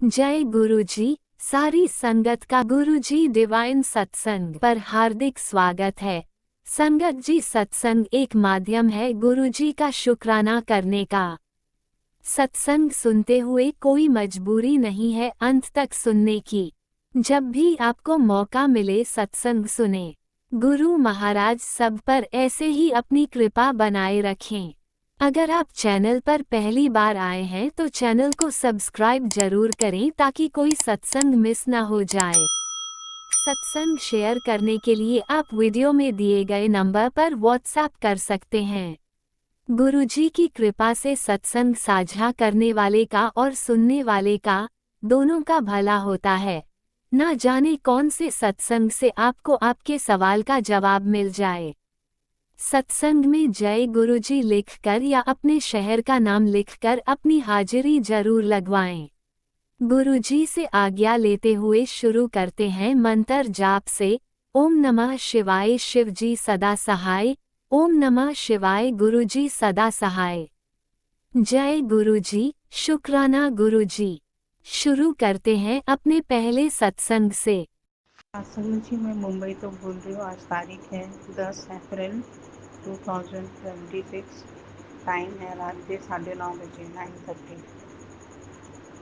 जय गुरुजी। सारी संगत का गुरुजी डिवाइन सत्संग पर हार्दिक स्वागत है। संगत जी, सत्संग एक माध्यम है गुरुजी का शुक्राना करने का। सत्संग सुनते हुए कोई मजबूरी नहीं है अंत तक सुनने की। जब भी आपको मौका मिले सत्संग सुने। गुरु महाराज सब पर ऐसे ही अपनी कृपा बनाए रखें। अगर आप चैनल पर पहली बार आए हैं तो चैनल को सब्सक्राइब जरूर करें ताकि कोई सत्संग मिस ना हो जाए। सत्संग शेयर करने के लिए आप वीडियो में दिए गए नंबर पर व्हाट्सएप कर सकते हैं। गुरुजी की कृपा से सत्संग साझा करने वाले का और सुनने वाले का दोनों का भला होता है। ना जाने कौन से सत्संग से आपको आपके सवाल का जवाब मिल जाए। सत्संग में जय गुरुजी लिखकर या अपने शहर का नाम लिखकर अपनी हाजिरी जरूर लगवाएं। गुरुजी से आज्ञा लेते हुए शुरू करते हैं मंत्र जाप से। ओम नमः शिवाय, शिवजी सदा सहाय। ओम नमः शिवाय, गुरुजी सदा सहाय। जय गुरुजी, शुक्राना गुरुजी। शुरू करते हैं अपने पहले सत्संग से। असलम जी, मैं मुंबई तो बोल रही हूँ। आज तारीख है 10 अप्रैल 2026। टाइम है रात के 9:30 बजे 9:30।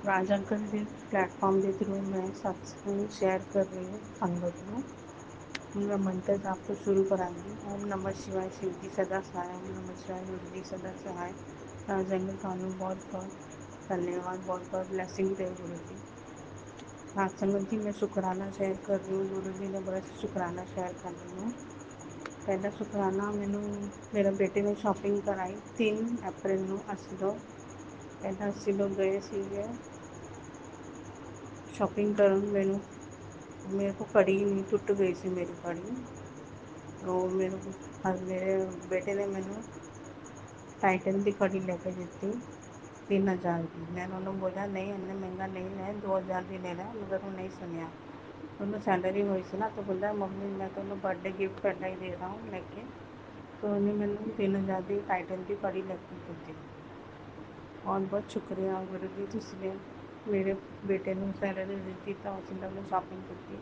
राज अंकल के प्लेटफॉर्म के थ्रू मैं सत्संग शेयर कर रही हूँ संगत में। मैं मंत्र आपको शुरू कराऊंगी। ओम नमः शिवाय, शिव जी सदा सहाय। ओम नमः शिवाय, गुरु जी सदा सहाय। राज अंकल थानू बहुत बहुत धन्यवाद, बहुत बहुत ब्लेसिंग दे गुरु जी। हाँ संगत जी, मैं शुक्राना शेयर कर रही हूँ। गुरु जी ने बड़ा शुक्राना शेयर कर रही हूँ। पहला शुक्राना मैनू मेरे बेटे ने शॉपिंग कराई 3 अप्रैल ਨੂੰ ਅਸੀਂ ਲੋग ਪਹਿਲਾਂ ਅਸੀਂ ਲੋग गए ਸੀਗੇ शॉपिंग ਕਰਨ। ਮੈਨੂੰ मेरे को कड़ी नहीं टुट गई सी मेरी कड़ी। तो मेरे बेटे ने मैनू टाइटन की कड़ी लेके दी 3000 की। मैंने उन्होंने बोला नहीं, इन्ना महंगा नहीं है, 2000 की लेना है, मगर वो नहीं सुनिया। उन्होंने सैलरी हुई सी ना, तो बोला मम्मी मैं तो बर्थडे गिफ्ट पहला ही दे रहा हूँ लेके। तो उन्हें मैंने 3000 की टाइटन की कड़ी लेके दी। बहुत बहुत शुक्रिया गुरु जी, जिसने मेरे बेटे ने सैलरी दी तो उसने मैं शॉपिंग की।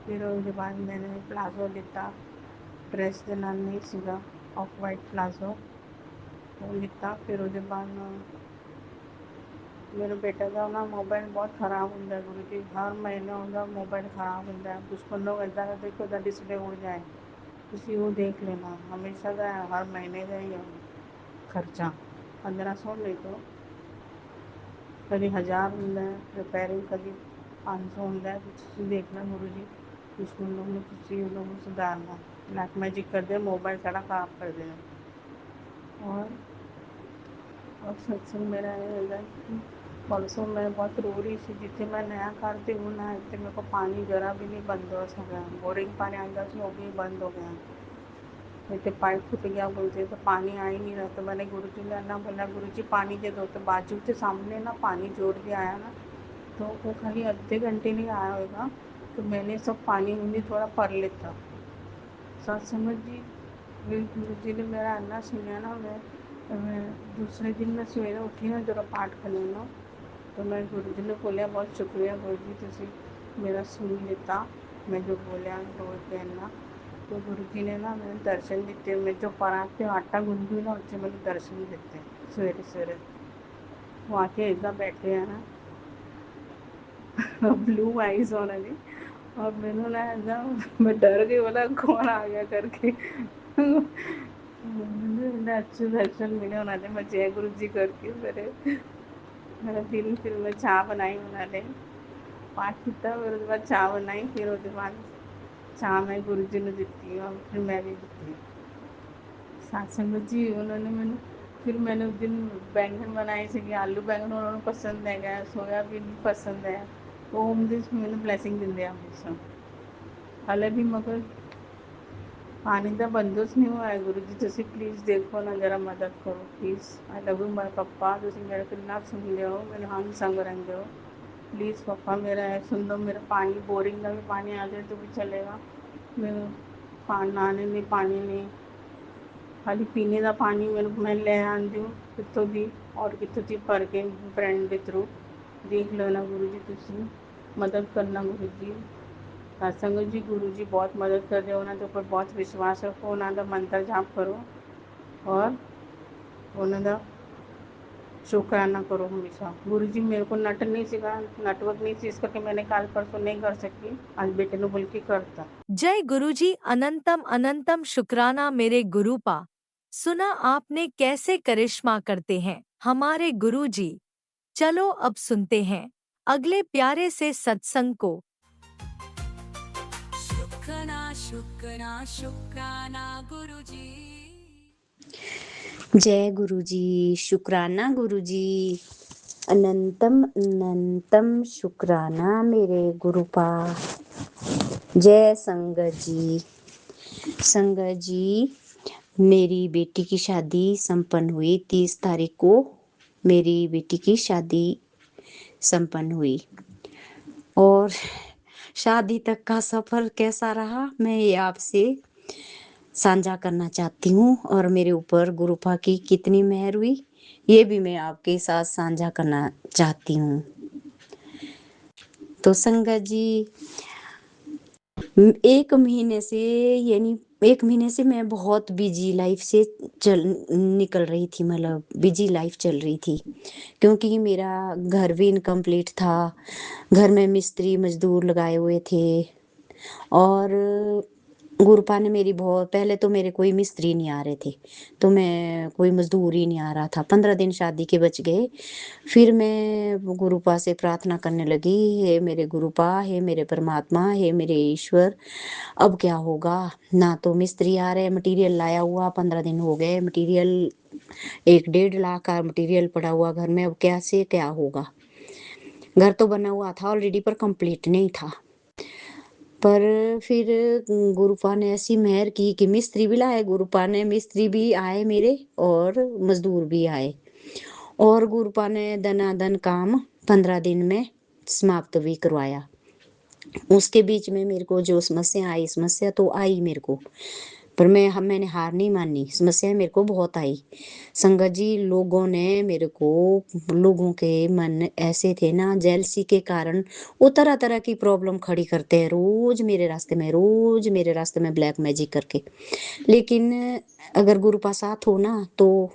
फिर उसके बाद मैंने प्लाजो लिता, ड्रेस के नाल नहीं सीगा, ऑफ वाइट प्लाजो वो लिता। फिर उसके बाद मेरे बेटे का ना मोबाइल बहुत ख़राब होंगे गुरु जी। हर महीने उनका मोबाइल ख़राब होंगे। दुश्मन लोग ऐसा करते कि उसका डिस्प्ले उड़ जाए। ਤੁਸੀਂ ਉਹ ਦੇਖ लेना। हमेशा का हर महीने का ही खर्चा 1500 ले तो कभी 1000 होंगे रिपेयरिंग, कभी 500 होंगे। ਤੁਸੀਂ देखना गुरु जी, दुश्मन लोग ने ਤੁਸੀਂ लोग ਨੂੰ सुधारना। ब्लैक मैजिक कर दे, मोबाइल सारा ख़राब कर देना। और सत्संग मेरा ये है कि परसों मैं बहुत रो रही थी। जितने मैं नया करती हूँ ना, इतने मेरे को पानी जरा भी नहीं बंद हो गया। बोरिंग पानी आंदा था वो भी बंद हो गया। इतने पाइप फूट गया बोलते, तो पानी आ ही नहीं रहा। तो मैंने गुरु जी ने ना बोला, गुरु जी पानी दे दो। तो बाजू के सामने ना पानी जोड़ के आया ना, तो वो खाली आधे घंटे नहीं आया होगा। तो मैंने सब पानी उन्हें थोड़ा पढ़ लेता। सत्संग जी, गुरु जी ने मेरा अन्ना सुनिया ना। मैं दूसरे दिन मैं सवेरे उठी ना, जरा पाठ कर लेना। तो मैं गुरु जी ने बोलिया बहुत शुक्रिया गुरु जी, तुसी मेरा सुन लिता, मैं जो बोलिया रोज कहना। तो गुरु जी ने ना मैंने दर्शन दिते। मैं जो परात पे आटा गूंदी ना, उससे मैंने दर्शन दिते सवेरे सवेरे। वो आके एकदम बैठे हैं ना ब्लू आइज होना जी। और मैंने ना एकदम मैं डर गई, बोला कौन आ गया करके। मैंने अच्छे दर्शन मिले उन्होंने। मैं जय गुरु जी करके मेरा दिन फिर मैं चाय बनाई उन्होंने, पाठ किया। फिर उसके बाद चाय बनाई। फिर उसके बाद चाय मैं गुरु जी ने दी और फिर मैं भी दी सत्संग जी। उन्होंने मैंने फिर मैंने उस दिन बैंगन बनाए थे कि आलू बैंगन उन्होंने पसंद है गया, सोयाबीन पसंद है। वो मैंने ब्लैसिंग दिंदे हमेशा। हाले भी मगर पानी का बंदोबस्त नहीं हुआ है गुरु जी। तुसी प्लीज़ देखो ना, जरा मदद करो please. I love you my papa, तुसी मेरे कितना सुन लियो, मेरे हम संग रहेंगे हो। प्लीज़ पप्पा मेरा है सुन लो। मेरा पानी बोरिंग का भी पानी आ जाए तो भी चलेगा। मेरा नहाने नहीं पानी नहीं, खाली पीने का पानी मेरे मैं ले आती हूँ कितों भी, और कितों दी भर के फ्रेंड के थ्रू। देख लेना गुरु जी, तुसी मदद करना गुरु जी। सत्संग जी गुरु जी बहुत मदद कर रहे हो, उन्होंने ऊपर बहुत विश्वास रखो, उन्होंने मंत्र जाप करो और उन्होंने शुक्राना करो हमेशा। गुरु जी मेरे को नेटवर्क नहीं सी, इस करके मैंने कल परसों नहीं कर सकी, आज बेटे ने बोल के करता। जय गुरुजी, अनंतम अनंतम शुक्राना मेरे गुरुपा। सुना आपने कैसे करिश्मा करते हैं हमारे गुरुजी। चलो अब सुनते हैं अगले प्यारे से सत्संग को। शुक्राना शुक्राना शुक्राना गुरुजी। जय गुरुजी, शुक्राना गुरुजी, अनंतम अनंतम शुक्राना मेरे गुरुपा। जय संगत जी। संगत जी, मेरी बेटी की शादी संपन्न हुई 30 तारीख को। मेरी बेटी की शादी संपन्न हुई और शादी तक का सफर कैसा रहा मैं ये आपसे साझा करना चाहती हूँ, और मेरे ऊपर गुरुपा की कितनी मेहर हुई ये भी मैं आपके साथ साझा करना चाहती हूँ। तो संगत जी, एक महीने से यानी एक महीने से मैं बहुत बिजी लाइफ से निकल रही थी, मतलब बिजी लाइफ चल रही थी, क्योंकि मेरा घर भी इनकम्प्लीट था। घर में मिस्त्री मजदूर लगाए हुए थे और गुरुपा ने मेरी बहुत, पहले तो मेरे कोई मिस्त्री नहीं आ रहे थे, तो मैं कोई मजदूर ही नहीं आ रहा था। 15 दिन शादी के बच गए। फिर मैं गुरुपा से प्रार्थना करने लगी, हे मेरे गुरुपा, हे मेरे परमात्मा, हे मेरे ईश्वर, अब क्या होगा। ना तो मिस्त्री आ रहे, मटेरियल लाया हुआ 15 दिन हो गए, मटेरियल 1-1.5 लाख का मटेरियल पड़ा हुआ घर में, अब कैसे क्या होगा। घर तो बना हुआ था ऑलरेडी पर कंप्लीट नहीं था। पर फिर गुरुपा ने ऐसी मेहर की कि मिस्त्री भी लाए, गुरुपा ने मिस्त्री भी आए मेरे और मजदूर भी आए, और गुरुपा ने दनादन काम 15 दिन में समाप्त भी करवाया। उसके बीच में मेरे को जो समस्या आई, समस्या तो आई मेरे को, पर मैंने हार नहीं मानी, समस्या मेरे को बहुत आई। संगत जी, लोगों ने मेरे को, लोगों के मन ऐसे थे ना, जेलसी के कारण वो तरह तरह की प्रॉब्लम खड़ी करते हैं रोज मेरे रास्ते में, रोज मेरे रास्ते में ब्लैक मैजिक करके। लेकिन अगर गुरुपा साथ हो ना तो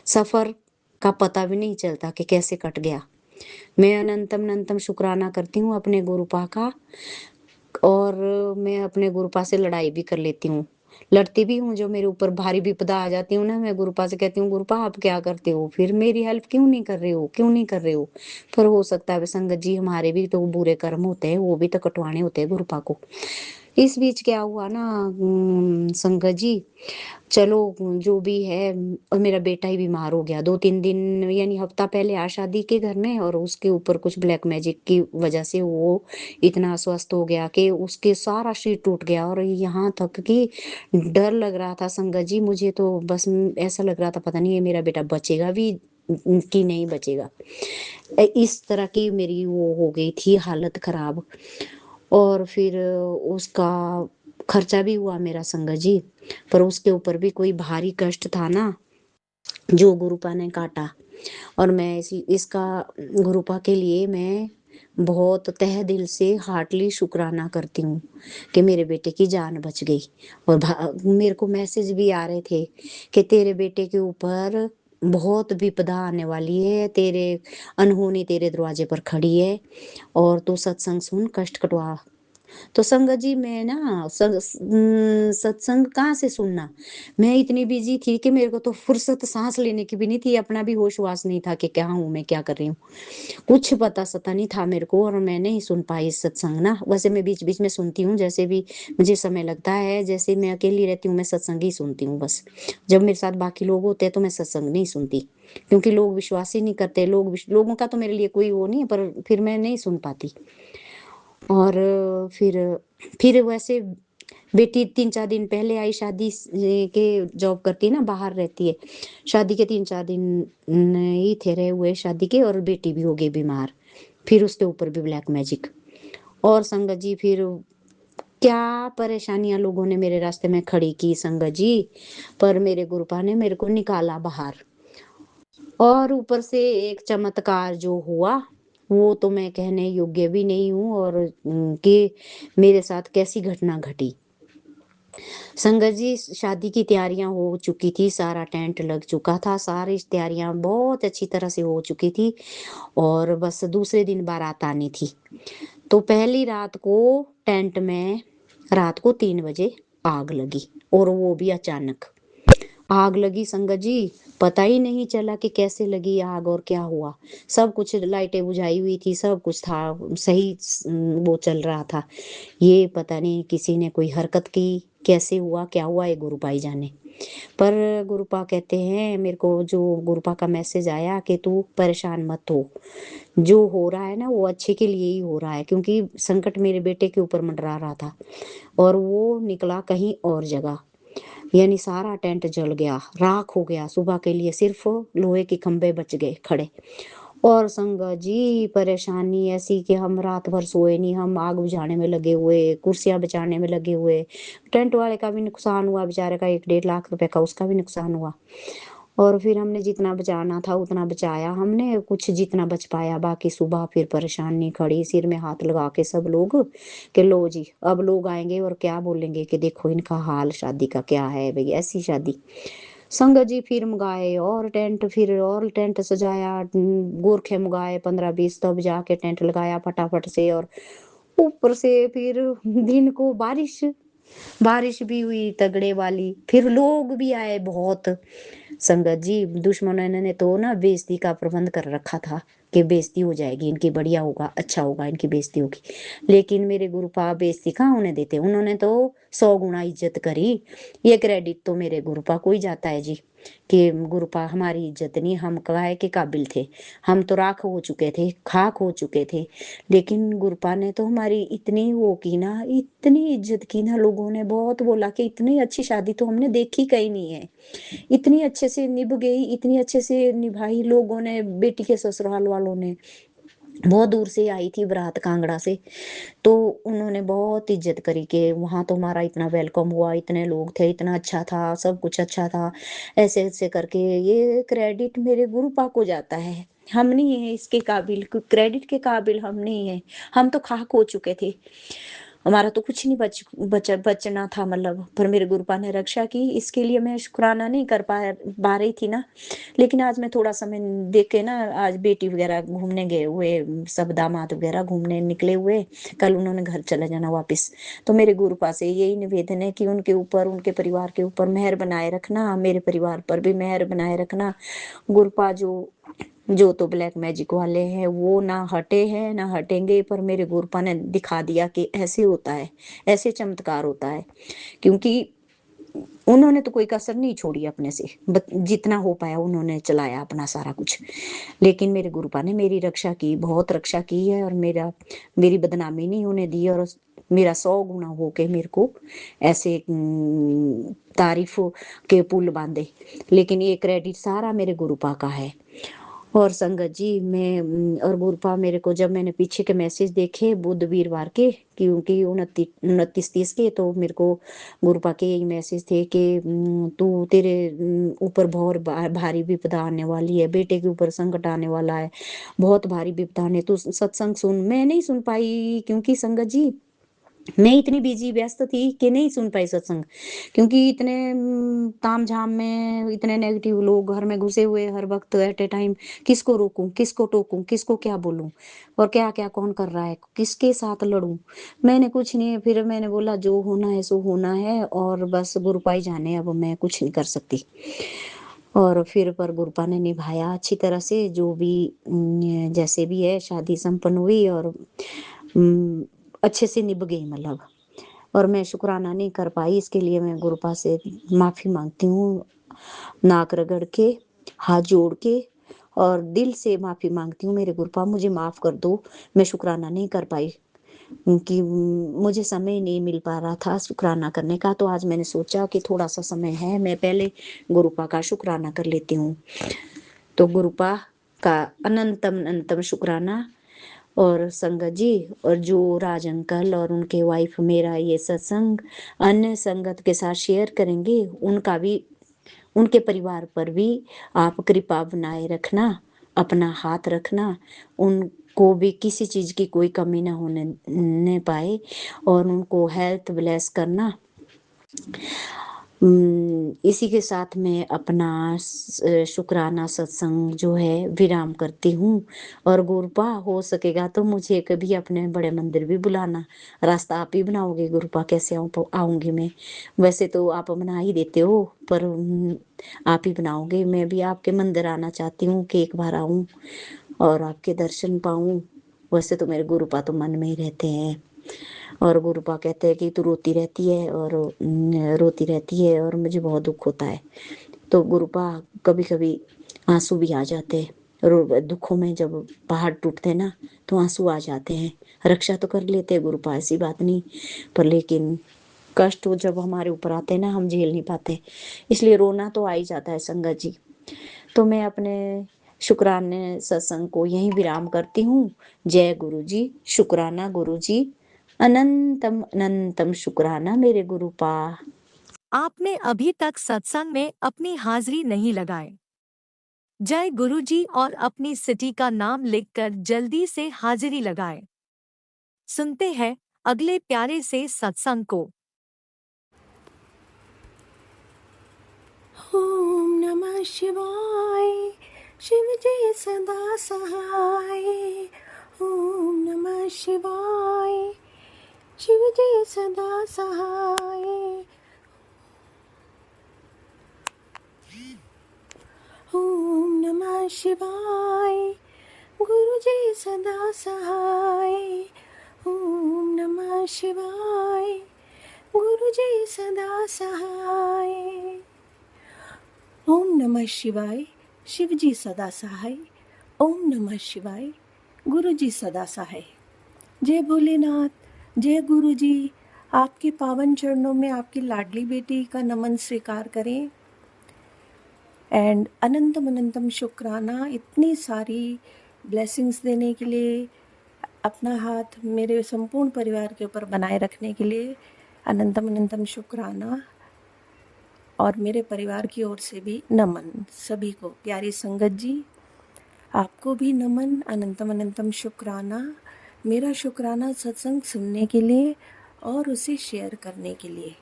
सफर का पता भी नहीं चलता कि कैसे कट गया। मैं अनंतम अनंतम शुक्राना करती हूँ अपने गुरुपा का, और मैं अपने गुरुपा से लड़ाई भी कर लेती हूँ, लड़ती भी हूँ। जो मेरे ऊपर भारी विपदा आ जाती हूँ ना, मैं गुरुपा से कहती हूँ, गुरुपा आप क्या करते हो, फिर मेरी हेल्प क्यों नहीं कर रहे हो, क्यों नहीं कर रहे हो। पर हो सकता है संगत जी, हमारे भी तो बुरे कर्म होते हैं, वो भी तो कटवाने होते हैं गुरुपा को। इस बीच क्या हुआ ना संगत जी, चलो जो भी है, और मेरा बेटा ही बीमार हो गया 2-3 दिन, यानी हफ्ता पहले आया शादी के घर में, और उसके ऊपर कुछ ब्लैक मैजिक की वजह से वो इतना अस्वस्थ हो गया कि उसके सारा शरीर टूट गया, और यहाँ तक कि डर लग रहा था संगत जी मुझे, तो बस ऐसा लग रहा था पता नहीं ये मेरा बेटा बचेगा भी कि नहीं बचेगा। इस तरह की मेरी वो हो गई थी हालत खराब। और फिर उसका खर्चा भी हुआ मेरा संगत जी, पर उसके ऊपर भी कोई भारी कष्ट था ना जो गुरुपा ने काटा। और मैं इसका गुरुपा के लिए मैं बहुत तहे दिल से हार्टली शुक्राना करती हूँ कि मेरे बेटे की जान बच गई। और मेरे को मैसेज भी आ रहे थे कि तेरे बेटे के ऊपर बहुत विपदा आने वाली है, तेरे अनहोनी तेरे दरवाजे पर खड़ी है, और तू सत्संग सुन, कष्ट कटवा। तो संगत जी, मैं ना सत्संग कहाँ से सुनना, मैं इतनी बिजी थी कि मेरे को तो फुर्सत सांस लेने की भी नहीं थी, अपना भी होश वास नहीं था कि क्या हूँ मैं, क्या कर रही हूँ, कुछ पता सता नहीं था मेरे को, और मैं नहीं सुन पाई सत्संग ना। वैसे मैं बीच बीच में सुनती हूँ, जैसे भी मुझे समय लगता है, जैसे मैं अकेली रहती हूँ मैं सत्संग ही सुनती हूँ बस। जब मेरे साथ बाकी लोग होते हैं तो मैं सत्संग नहीं सुनती, क्योंकि लोग विश्वास ही नहीं करते, लोगों का तो मेरे लिए कोई वो नहीं है, पर फिर मैं नहीं सुन पाती। और फिर वैसे बेटी 3-4 दिन पहले आई शादी के, जॉब करती है ना, बाहर रहती है। शादी के 3-4 दिन ही थे रहे हुए शादी के, और बेटी भी हो गई बीमार, फिर उसके ऊपर भी ब्लैक मैजिक। और संगत जी, फिर क्या परेशानियां लोगों ने मेरे रास्ते में खड़ी की संगत जी, पर मेरे गुरुपा ने मेरे को निकाला बाहर। और ऊपर से एक चमत्कार जो हुआ वो तो मैं कहने योग्य भी नहीं हूँ, और कि मेरे साथ कैसी घटना घटी। संगत जी, शादी की तैयारियां हो चुकी थी, सारा टेंट लग चुका था, सारी तैयारियां बहुत अच्छी तरह से हो चुकी थी, और बस दूसरे दिन बारात आनी थी। तो पहली रात को टेंट में रात को 3 बजे आग लगी, और वो भी अचानक आग लगी संगत जी। पता ही नहीं चला कि कैसे लगी आग और क्या हुआ। सब कुछ लाइटें बुझाई हुई थी, सब कुछ था सही, वो चल रहा था। ये पता नहीं किसी ने कोई हरकत की, कैसे हुआ क्या हुआ, ये गुरुपाई जाने। पर गुरुपा कहते हैं मेरे को, जो गुरुपा का मैसेज आया कि तू परेशान मत हो, जो हो रहा है ना वो अच्छे के लिए ही हो रहा है, क्योंकि संकट मेरे बेटे के ऊपर मंडरा रहा था और वो निकला कहीं और जगह। यानी सारा टेंट जल गया, राख हो गया। सुबह के लिए सिर्फ लोहे के खंभे बच गए खड़े। और संगत जी, परेशानी ऐसी कि हम रात भर सोए नहीं, हम आग बुझाने में लगे हुए, कुर्सियां बचाने में लगे हुए। टेंट वाले का भी नुकसान हुआ, बेचारे का 1-1.5 लाख रुपए का उसका भी नुकसान हुआ। और फिर हमने जितना बचाना था उतना बचाया हमने, कुछ जितना बच पाया, बाकी सुबह फिर परेशानी खड़ी, सिर में हाथ लगा के सब लोग कि लो जी अब लोग आएंगे और क्या बोलेंगे कि देखो इनका हाल शादी का क्या है भाई, ऐसी शादी। संगत जी फिर मंगाए और टेंट, फिर और टेंट सजाया, गोरखे मंगाए 15-20, तब जाके टेंट लगाया फटाफट से। और ऊपर से फिर दिन को बारिश, बारिश भी हुई तगड़े वाली, फिर लोग भी आए बहुत। संगत जी, दुश्मनों ने तो ना बेइज्जती का प्रबंध कर रखा था कि बेइज्जती हो जाएगी इनकी, बढ़िया होगा, अच्छा होगा, इनकी बेइज्जती होगी। लेकिन मेरे गुरुपा बेइज्जती कहाँ होने देते, उन्होंने तो 100 गुना इज्जत करी। ये क्रेडिट तो मेरे गुरुपा को ही जाता है जी, कि गुरुपा हमारी इज्जत नहीं, हम काहे के काबिल थे, हम तो राख हो चुके थे, खाक हो चुके थे। लेकिन गुरुपा ने तो हमारी इतनी वो की ना, इतनी इज्जत की ना, लोगों ने बहुत बोला कि इतनी अच्छी शादी तो हमने देखी कहीं नहीं है, इतनी अच्छे से निभ गई, इतनी अच्छे से निभाई। लोगों ने, बेटी के ससुराल वालों ने, बहुत दूर से आई थी बारात कांगड़ा से, तो उन्होंने बहुत इज्जत करी कि वहां तो हमारा इतना वेलकम हुआ, इतने लोग थे, इतना अच्छा था, सब कुछ अच्छा था। ऐसे ऐसे करके ये क्रेडिट मेरे गुरुपा को जाता है, हम नहीं है इसके काबिल, क्रेडिट के काबिल हम नहीं है। हम तो खाक हो चुके थे, हमारा तो कुछ नहीं बचना था मतलब। पर मेरे गुरुपा ने रक्षा की, इसके लिए मैं शुक्राना नहीं कर पा रही थी ना। लेकिन आज मैं थोड़ा समय देख के ना, आज बेटी वगैरह घूमने गए हुए, सब दामाद वगैरह घूमने निकले हुए, कल उन्होंने घर चले जाना वापस। तो मेरे गुरुपा से यही निवेदन है कि उनके ऊपर, उनके परिवार के ऊपर मेहर बनाए रखना, मेरे परिवार पर भी मेहर बनाए रखना। गुरुपा जो जो तो ब्लैक मैजिक वाले हैं वो ना हटे हैं ना हटेंगे, पर मेरे गुरुपा ने दिखा दिया कि ऐसे होता है, ऐसे चमत्कार होता है। क्योंकि उन्होंने तो कोई कसर नहीं छोड़ी अपने से, जितना हो पाया उन्होंने चलाया अपना सारा कुछ। लेकिन मेरे गुरुपा ने मेरी रक्षा की, बहुत रक्षा की है, और मेरी बदनामी नहीं होने दी, और मेरा 100 गुना हो के मेरे को ऐसे तारीफ के पुल बांधे। लेकिन ये क्रेडिट सारा मेरे गुरुपा का है। और संगत जी, मैं और गुरुपा मेरे को, जब मैंने पीछे के मैसेज देखे बुध वीरवार के, क्योंकि 29-30 के, तो मेरे को गुरुपा के यही मैसेज थे कि तू, तेरे ऊपर बहुत भारी विपदा आने वाली है, बेटे के ऊपर संकट आने वाला है, बहुत भारी विपदा आने, तू सत्संग सुन। मैं नहीं सुन पाई, क्योंकि संगत जी मैं इतनी बिजी व्यस्त थी कि नहीं सुन पाई सत्संग। क्योंकि इतने ताम झाम में इतने नेगेटिव लोग घर में घुसे हुए हर वक्त एट ए टाइम, किसको रोकूं, किसको टोकूं, किसको क्या बोलूं, और क्या क्या कौन कर रहा है, किसके साथ लड़ूं। मैंने कुछ नहीं, फिर मैंने बोला जो होना है सो होना है, और बस गुरुपाई जाने, अब मैं कुछ नहीं कर सकती। और फिर पर गुरुपा ने निभाया अच्छी तरह से, जो भी जैसे भी है शादी संपन्न हुई, और अच्छे से निभ गई मतलब। और मैं शुक्राना नहीं कर पाई, इसके लिए मैं गुरुपा से माफी मांगती हूँ, नाक रगड़ के, हाथ जोड़ के, और दिल से माफी मांगती हूँ। मेरे गुरुपा मुझे माफ कर दो, मैं शुक्राना नहीं कर पाई, क्योंकि मुझे समय नहीं मिल पा रहा था शुक्राना करने का। तो आज मैंने सोचा कि थोड़ा सा समय है, मैं पहले गुरुपा का शुक्राना कर लेती हूँ। तो गुरुपा का अनंतम अनंतम शुक्राना। और संगत जी, और जो राज अंकल और उनके वाइफ मेरा ये सत्संग अन्य संगत के साथ शेयर करेंगे, उनका भी, उनके परिवार पर भी आप कृपा बनाए रखना, अपना हाथ रखना, उन को भी किसी चीज़ की कोई कमी ना होने ने पाए और उनको हेल्थ ब्लेस करना। इसी के साथ मैं अपना शुक्राना सत्संग जो है विराम करती हूँ और गुरुपा हो सकेगा तो मुझे कभी अपने बड़े मंदिर भी बुलाना। रास्ता आप ही बनाओगे गुरुपा, कैसे आऊँगी मैं? वैसे तो आप बना ही देते हो पर आप ही बनाओगे। मैं भी आपके मंदिर आना चाहती हूँ कि एक बार आऊँ और आपके दर्शन पाऊँ। वैसे तो मेरे गुरुपा तो मन में ही रहते हैं और गुरुपा कहते हैं कि तू रोती रहती है और रोती रहती है और मुझे बहुत दुख होता है। तो गुरुपा कभी कभी आंसू भी आ जाते हैं दुखों में। जब पहाड़ टूटते हैं ना तो आंसू आ जाते हैं। रक्षा तो कर लेते हैं गुरुपा, ऐसी बात नहीं, पर लेकिन कष्ट जब हमारे ऊपर आते हैं ना हम झेल नहीं पाते, इसलिए रोना तो आ ही जाता है संगत जी। तो मैं अपने शुक्राने सत्संग को यहीं विराम करती हूँ। जय गुरु जी, शुक्राना गुरु जी, अनंतम अनंतम शुक्राना मेरे गुरुपा। आपने अभी तक सत्संग में अपनी हाजिरी नहीं लगाए। जय गुरुजी और अपनी सिटी का नाम लिखकर जल्दी से हाजिरी लगाए। सुनते हैं अगले प्यारे से सत्संग को। ओम नमः शिवाय, शिव जी सदा सहाय। ओम नमः शिवाय, शिव जी सदा सहाय। ओम नमः शिवाय, गुरु जी सदा सहाय। ओम नमः शिवाय, गुरु जी सदा सहाय। ओम नमः शिवाय, शिव जी सदा सहाय। ओम नमः शिवाय, गुरु जी सदा सहाय। जय भोलेनाथ, जय गुरु जी। आपके पावन चरणों में आपकी लाडली बेटी का नमन स्वीकार करें एंड अनंतम अनंतम शुक्राना इतनी सारी ब्लेसिंग्स देने के लिए, अपना हाथ मेरे संपूर्ण परिवार के ऊपर बनाए रखने के लिए अनंतम अनंतम शुक्राना। और मेरे परिवार की ओर से भी नमन सभी को। प्यारी संगत जी, आपको भी नमन, अनंतम अनंतम शुक्राना। मेरा शुक्राना सत्संग सुनने के लिए और उसे शेयर करने के लिए।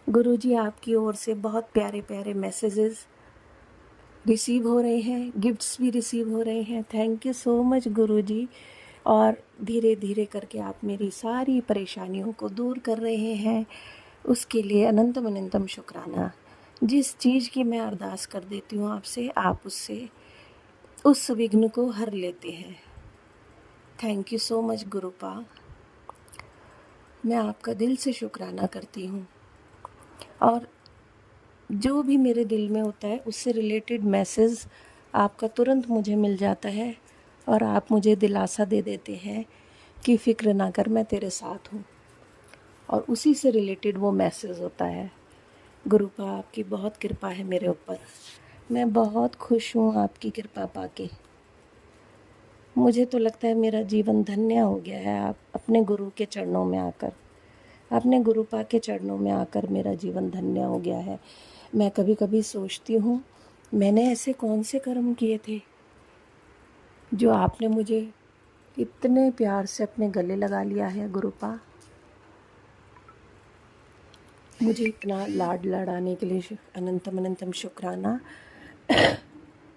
गुरु जी, आपकी ओर से बहुत प्यारे प्यारे मैसेजेस रिसीव हो रहे हैं, गिफ्ट्स भी रिसीव हो रहे हैं। थैंक यू सो मच गुरु जी। और धीरे धीरे करके आप मेरी सारी परेशानियों को दूर कर रहे हैं, उसके लिए अनंतम अनंतम शुक्राना। जिस चीज़ की मैं अरदास कर देती हूँ आपसे, आप उससे उस विघ्न को हर लेते हैं। Thank you so much गुरुपा। मैं आपका दिल से शुक्राना करती हूँ और जो भी मेरे दिल में होता है उससे रिलेटेड मैसेज आपका तुरंत मुझे मिल जाता है और आप मुझे दिलासा दे देते हैं कि फ़िक्र ना कर, मैं तेरे साथ हूँ। और उसी से रिलेटेड वो मैसेज होता है। गुरुपा, आपकी बहुत कृपा है मेरे ऊपर। मैं बहुत खुश हूँ आपकी कृपा पाके। मुझे तो लगता है मेरा जीवन धन्य हो गया है आप अपने गुरु के चरणों में आकर। अपने गुरुपा के चरणों में आकर मेरा जीवन धन्य हो गया है। मैं कभी कभी सोचती हूँ, मैंने ऐसे कौन से कर्म किए थे जो आपने मुझे इतने प्यार से अपने गले लगा लिया है गुरुपा। मुझे इतना लाड लड़ाने के लिए अनंतम अनंतम शुक्राना।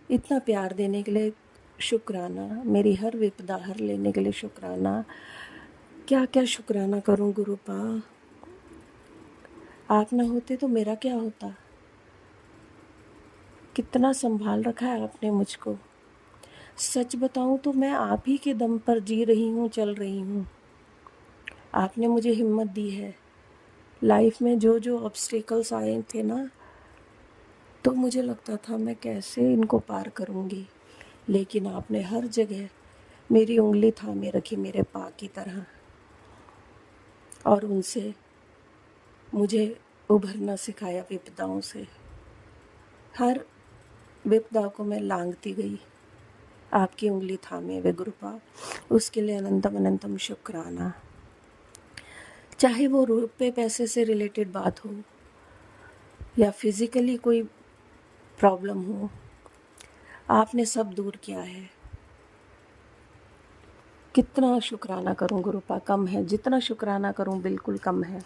इतना प्यार देने के लिए शुक्राना। मेरी हर विपदा हर लेने के लिए शुक्राना। क्या क्या शुक्राना करूं गुरुपा। आप ना होते तो मेरा क्या होता। कितना संभाल रखा है आपने मुझको। सच बताऊं तो मैं आप ही के दम पर जी रही हूँ, चल रही हूँ। आपने मुझे हिम्मत दी है। लाइफ में जो जो ऑब्स्टेकल्स आए थे ना, तो मुझे लगता था मैं कैसे इनको पार करूँगी, लेकिन आपने हर जगह मेरी उंगली थामे रखी मेरे पा की तरह और उनसे मुझे उभरना सिखाया विपदाओं से। हर विपदा को मैं लांघती गई आपकी उंगली थामे हुए गुरुपा। उसके लिए अनंतम अनंतम शुक्राना। चाहे वो रुपए पैसे से रिलेटेड बात हो या फिज़िकली कोई प्रॉब्लम हो, आपने सब दूर किया है। कितना शुक्राना करूं गुरुपा, कम है। जितना शुक्राना करूं बिल्कुल कम है।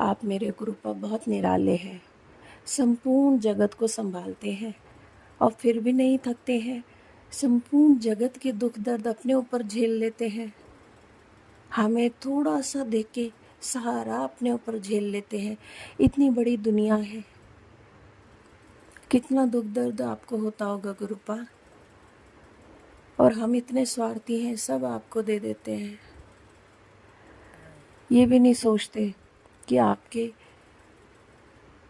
आप मेरे गुरुपा बहुत निराले हैं, संपूर्ण जगत को संभालते हैं और फिर भी नहीं थकते हैं। संपूर्ण जगत के दुख दर्द अपने ऊपर झेल लेते हैं। हमें थोड़ा सा देख के सहारा अपने ऊपर झेल लेते हैं। इतनी बड़ी दुनिया है, कितना दुख दर्द आपको होता होगा गुरुपा, और हम इतने स्वार्थी हैं, सब आपको दे देते हैं। ये भी नहीं सोचते कि आपके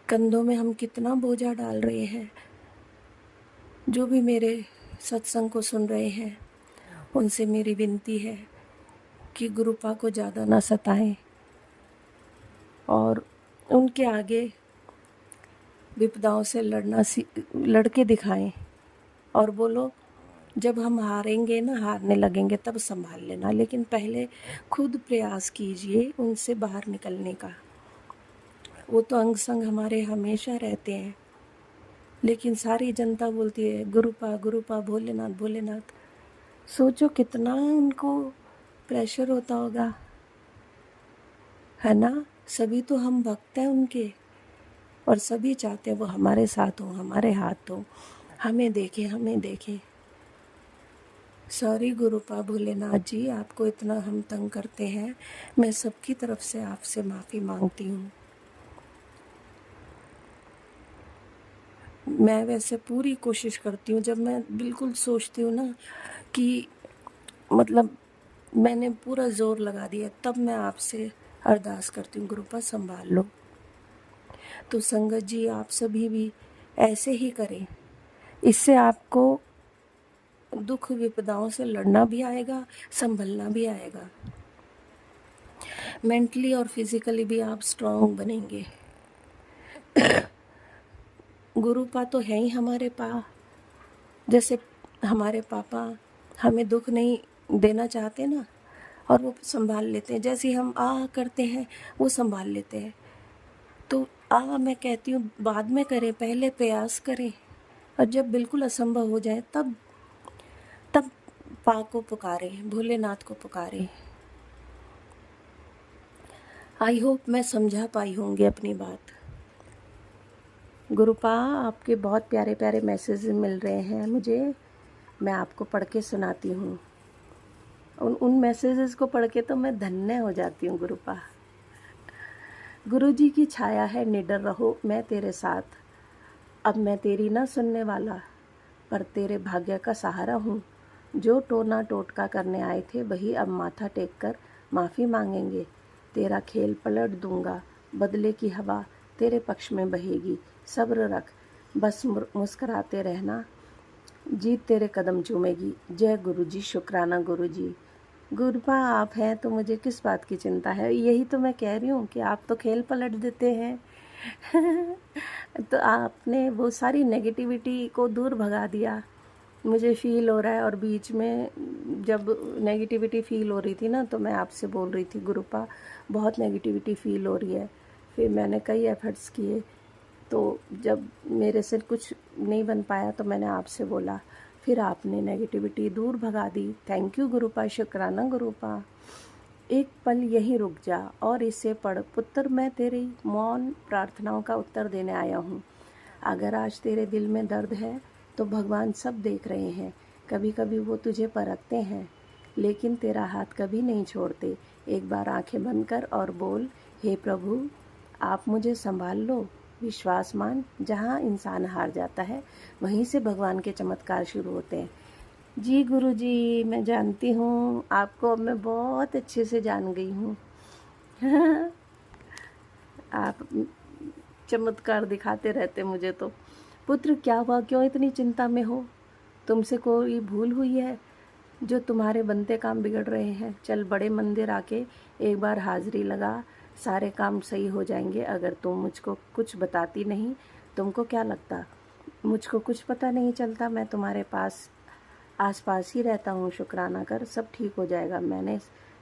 कंधों में हम कितना बोझा डाल रहे हैं। जो भी मेरे सत्संग को सुन रहे हैं, उनसे मेरी विनती है कि गुरुपा को ज़्यादा ना सताएं और उनके आगे विपदाओं से लड़के दिखाएं और बोलो जब हम हारेंगे ना, हारने लगेंगे तब संभाल लेना, लेकिन पहले खुद प्रयास कीजिए उनसे बाहर निकलने का। वो तो अंग संग हमारे हमेशा रहते हैं, लेकिन सारी जनता बोलती है गुरुपा गुरुपा, भोलेनाथ भोलेनाथ। सोचो कितना उनको प्रेशर होता होगा, है ना। सभी तो हम भक्त हैं उनके और सभी चाहते हैं वो हमारे साथ हो, हमारे हाथ हो, हमें देखे हमें देखे। सॉरी गुरुपा भोलेनाथ जी, आपको इतना हम तंग करते हैं। मैं सबकी तरफ से आपसे माफ़ी मांगती हूँ। मैं वैसे पूरी कोशिश करती हूँ, जब मैं बिल्कुल सोचती हूँ ना कि मतलब मैंने पूरा जोर लगा दिया, तब मैं आपसे अरदास करती हूँ गुरुपा संभाल लो। तो संगत जी आप सभी भी ऐसे ही करें, इससे आपको दुख विपदाओं से लड़ना भी आएगा, संभलना भी आएगा। मेंटली और फिजिकली भी आप स्ट्रांग बनेंगे। गुरुपा तो है ही हमारे जैसे हमारे पापा हमें दुख नहीं देना चाहते ना, और वो संभाल लेते हैं। जैसे हम करते हैं वो संभाल लेते हैं। तो मैं कहती हूँ बाद में करें, पहले प्रयास करें, और जब बिल्कुल असंभव हो जाए तब को पुकारें, भोलेनाथ को पुकारें। आई होप मैं समझा पाई होंगी अपनी बात। गुरुपा आपके बहुत प्यारे प्यारे मैसेज मिल रहे हैं मुझे, मैं आपको पढ़ के सुनाती हूँ। उन मैसेजेस को पढ़ के तो मैं धन्य हो जाती हूँ गुरुपा। गुरुजी की छाया है निडर रहो मैं तेरे साथ, अब मैं तेरी ना सुनने वाला पर तेरे भाग्य का सहारा हूँ। जो टोना टोटका करने आए थे वही अब माथा टेक कर माफ़ी मांगेंगे। तेरा खेल पलट दूंगा, बदले की हवा तेरे पक्ष में बहेगी। सब्र रख, बस मुस्कुराते रहना, जीत तेरे कदम चूमेगी। जय गुरुजी, शुक्राना गुरुजी। गुरुपा आप हैं तो मुझे किस बात की चिंता है। यही तो मैं कह रही हूँ कि आप तो खेल पलट देते हैं। तो आपने वो सारी नेगेटिविटी को दूर भगा दिया, मुझे फ़ील हो रहा है। और बीच में जब नेगेटिविटी फ़ील हो रही थी ना, तो मैं आपसे बोल रही थी गुरुपा बहुत नेगेटिविटी फ़ील हो रही है। फिर मैंने कई एफ़र्ट्स किए, तो जब मेरे से कुछ नहीं बन पाया तो मैंने आपसे बोला, फिर आपने नेगेटिविटी दूर भगा दी। थैंक यू गुरुपा, शुक्राना गुरुपा। एक पल यहीं रुक जा और इसे पढ़ पुत्र, मैं तेरी मौन प्रार्थनाओं का उत्तर देने आया हूँ। अगर आज तेरे दिल में दर्द है तो भगवान सब देख रहे हैं। कभी कभी वो तुझे परखते हैं, लेकिन तेरा हाथ कभी नहीं छोड़ते। एक बार आंखें बंद कर और बोल, हे प्रभु आप मुझे संभाल लो। विश्वास मान, जहाँ इंसान हार जाता है वहीं से भगवान के चमत्कार शुरू होते हैं। जी गुरुजी, मैं जानती हूँ आपको, अब मैं बहुत अच्छे से जान गई हूँ। आप चमत्कार दिखाते रहते मुझे। तो पुत्र क्या हुआ, क्यों इतनी चिंता में हो? तुमसे कोई भूल हुई है जो तुम्हारे बनते काम बिगड़ रहे हैं? चल बड़े मंदिर आके एक बार हाजिरी लगा, सारे काम सही हो जाएंगे। अगर तुम मुझको कुछ बताती नहीं, तुमको क्या लगता मुझको कुछ पता नहीं चलता? मैं तुम्हारे आसपास ही रहता हूँ। शुक्राना कर, सब ठीक हो जाएगा। मैंने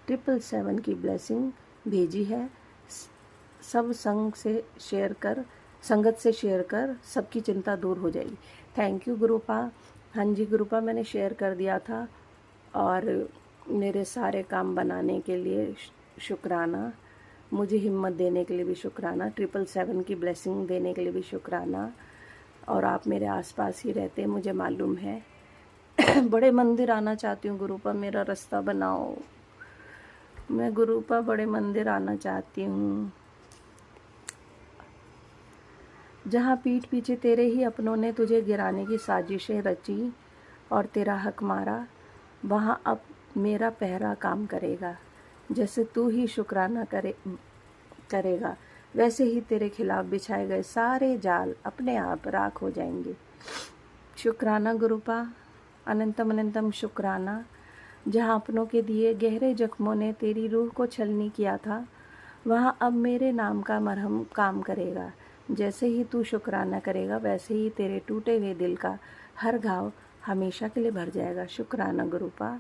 777 की ब्लेसिंग भेजी है। सब संगत से शेयर कर, सबकी चिंता दूर हो जाएगी। Thank you गुरुपा। हाँ जी गुरुपा, मैंने शेयर कर दिया था। और मेरे सारे काम बनाने के लिए शुक्राना, मुझे हिम्मत देने के लिए भी शुक्राना, 777 की ब्लेसिंग देने के लिए भी शुक्राना। और आप मेरे आसपास ही रहते, मुझे मालूम है। बड़े मंदिर आना चाहती हूँ गुरुपा, मेरा रास्ता बनाओ। मैं गुरुपा बड़े मंदिर आना चाहती हूँ, जहाँ पीठ पीछे तेरे ही अपनों ने तुझे गिराने की साजिशें रची और तेरा हक मारा, वहाँ अब मेरा पहरा काम करेगा। जैसे तू ही शुक्राना करेगा, वैसे ही तेरे खिलाफ बिछाए गए सारे जाल अपने आप राख हो जाएंगे। शुक्राना गुरुपा, अनंतम अनंतम शुक्राना। जहाँ अपनों के दिए गहरे जख्मों ने तेरी रूह को छलनी किया था, वहाँ अब मेरे नाम का मरहम काम करेगा। जैसे ही तू शुक्राना करेगा, वैसे ही तेरे टूटे हुए दिल का हर घाव हमेशा के लिए भर जाएगा। शुक्राना गुरुपा।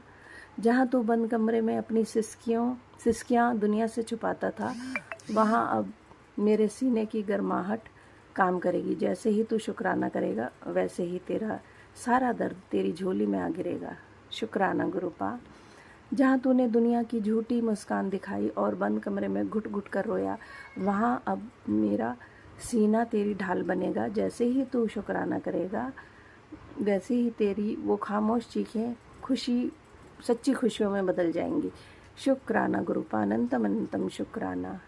जहाँ तू बंद कमरे में अपनी सिसकियाँ दुनिया से छुपाता था, वहाँ अब मेरे सीने की गर्माहट काम करेगी। जैसे ही तू शुक्राना करेगा, वैसे ही तेरा सारा दर्द तेरी झोली में आ गिरेगा। शुक्राना गुरुपा। जहाँ तूने दुनिया की झूठी मुस्कान दिखाई और बंद कमरे में घुट घुट कर रोया, वहाँ अब मेरा सीना तेरी ढाल बनेगा। जैसे ही तू शुक्राना करेगा, वैसे ही तेरी वो खामोश चीखें सच्ची खुशियों में बदल जाएंगी। शुक्राना गुरुपा, अनंतम अनंतम शुक्राना।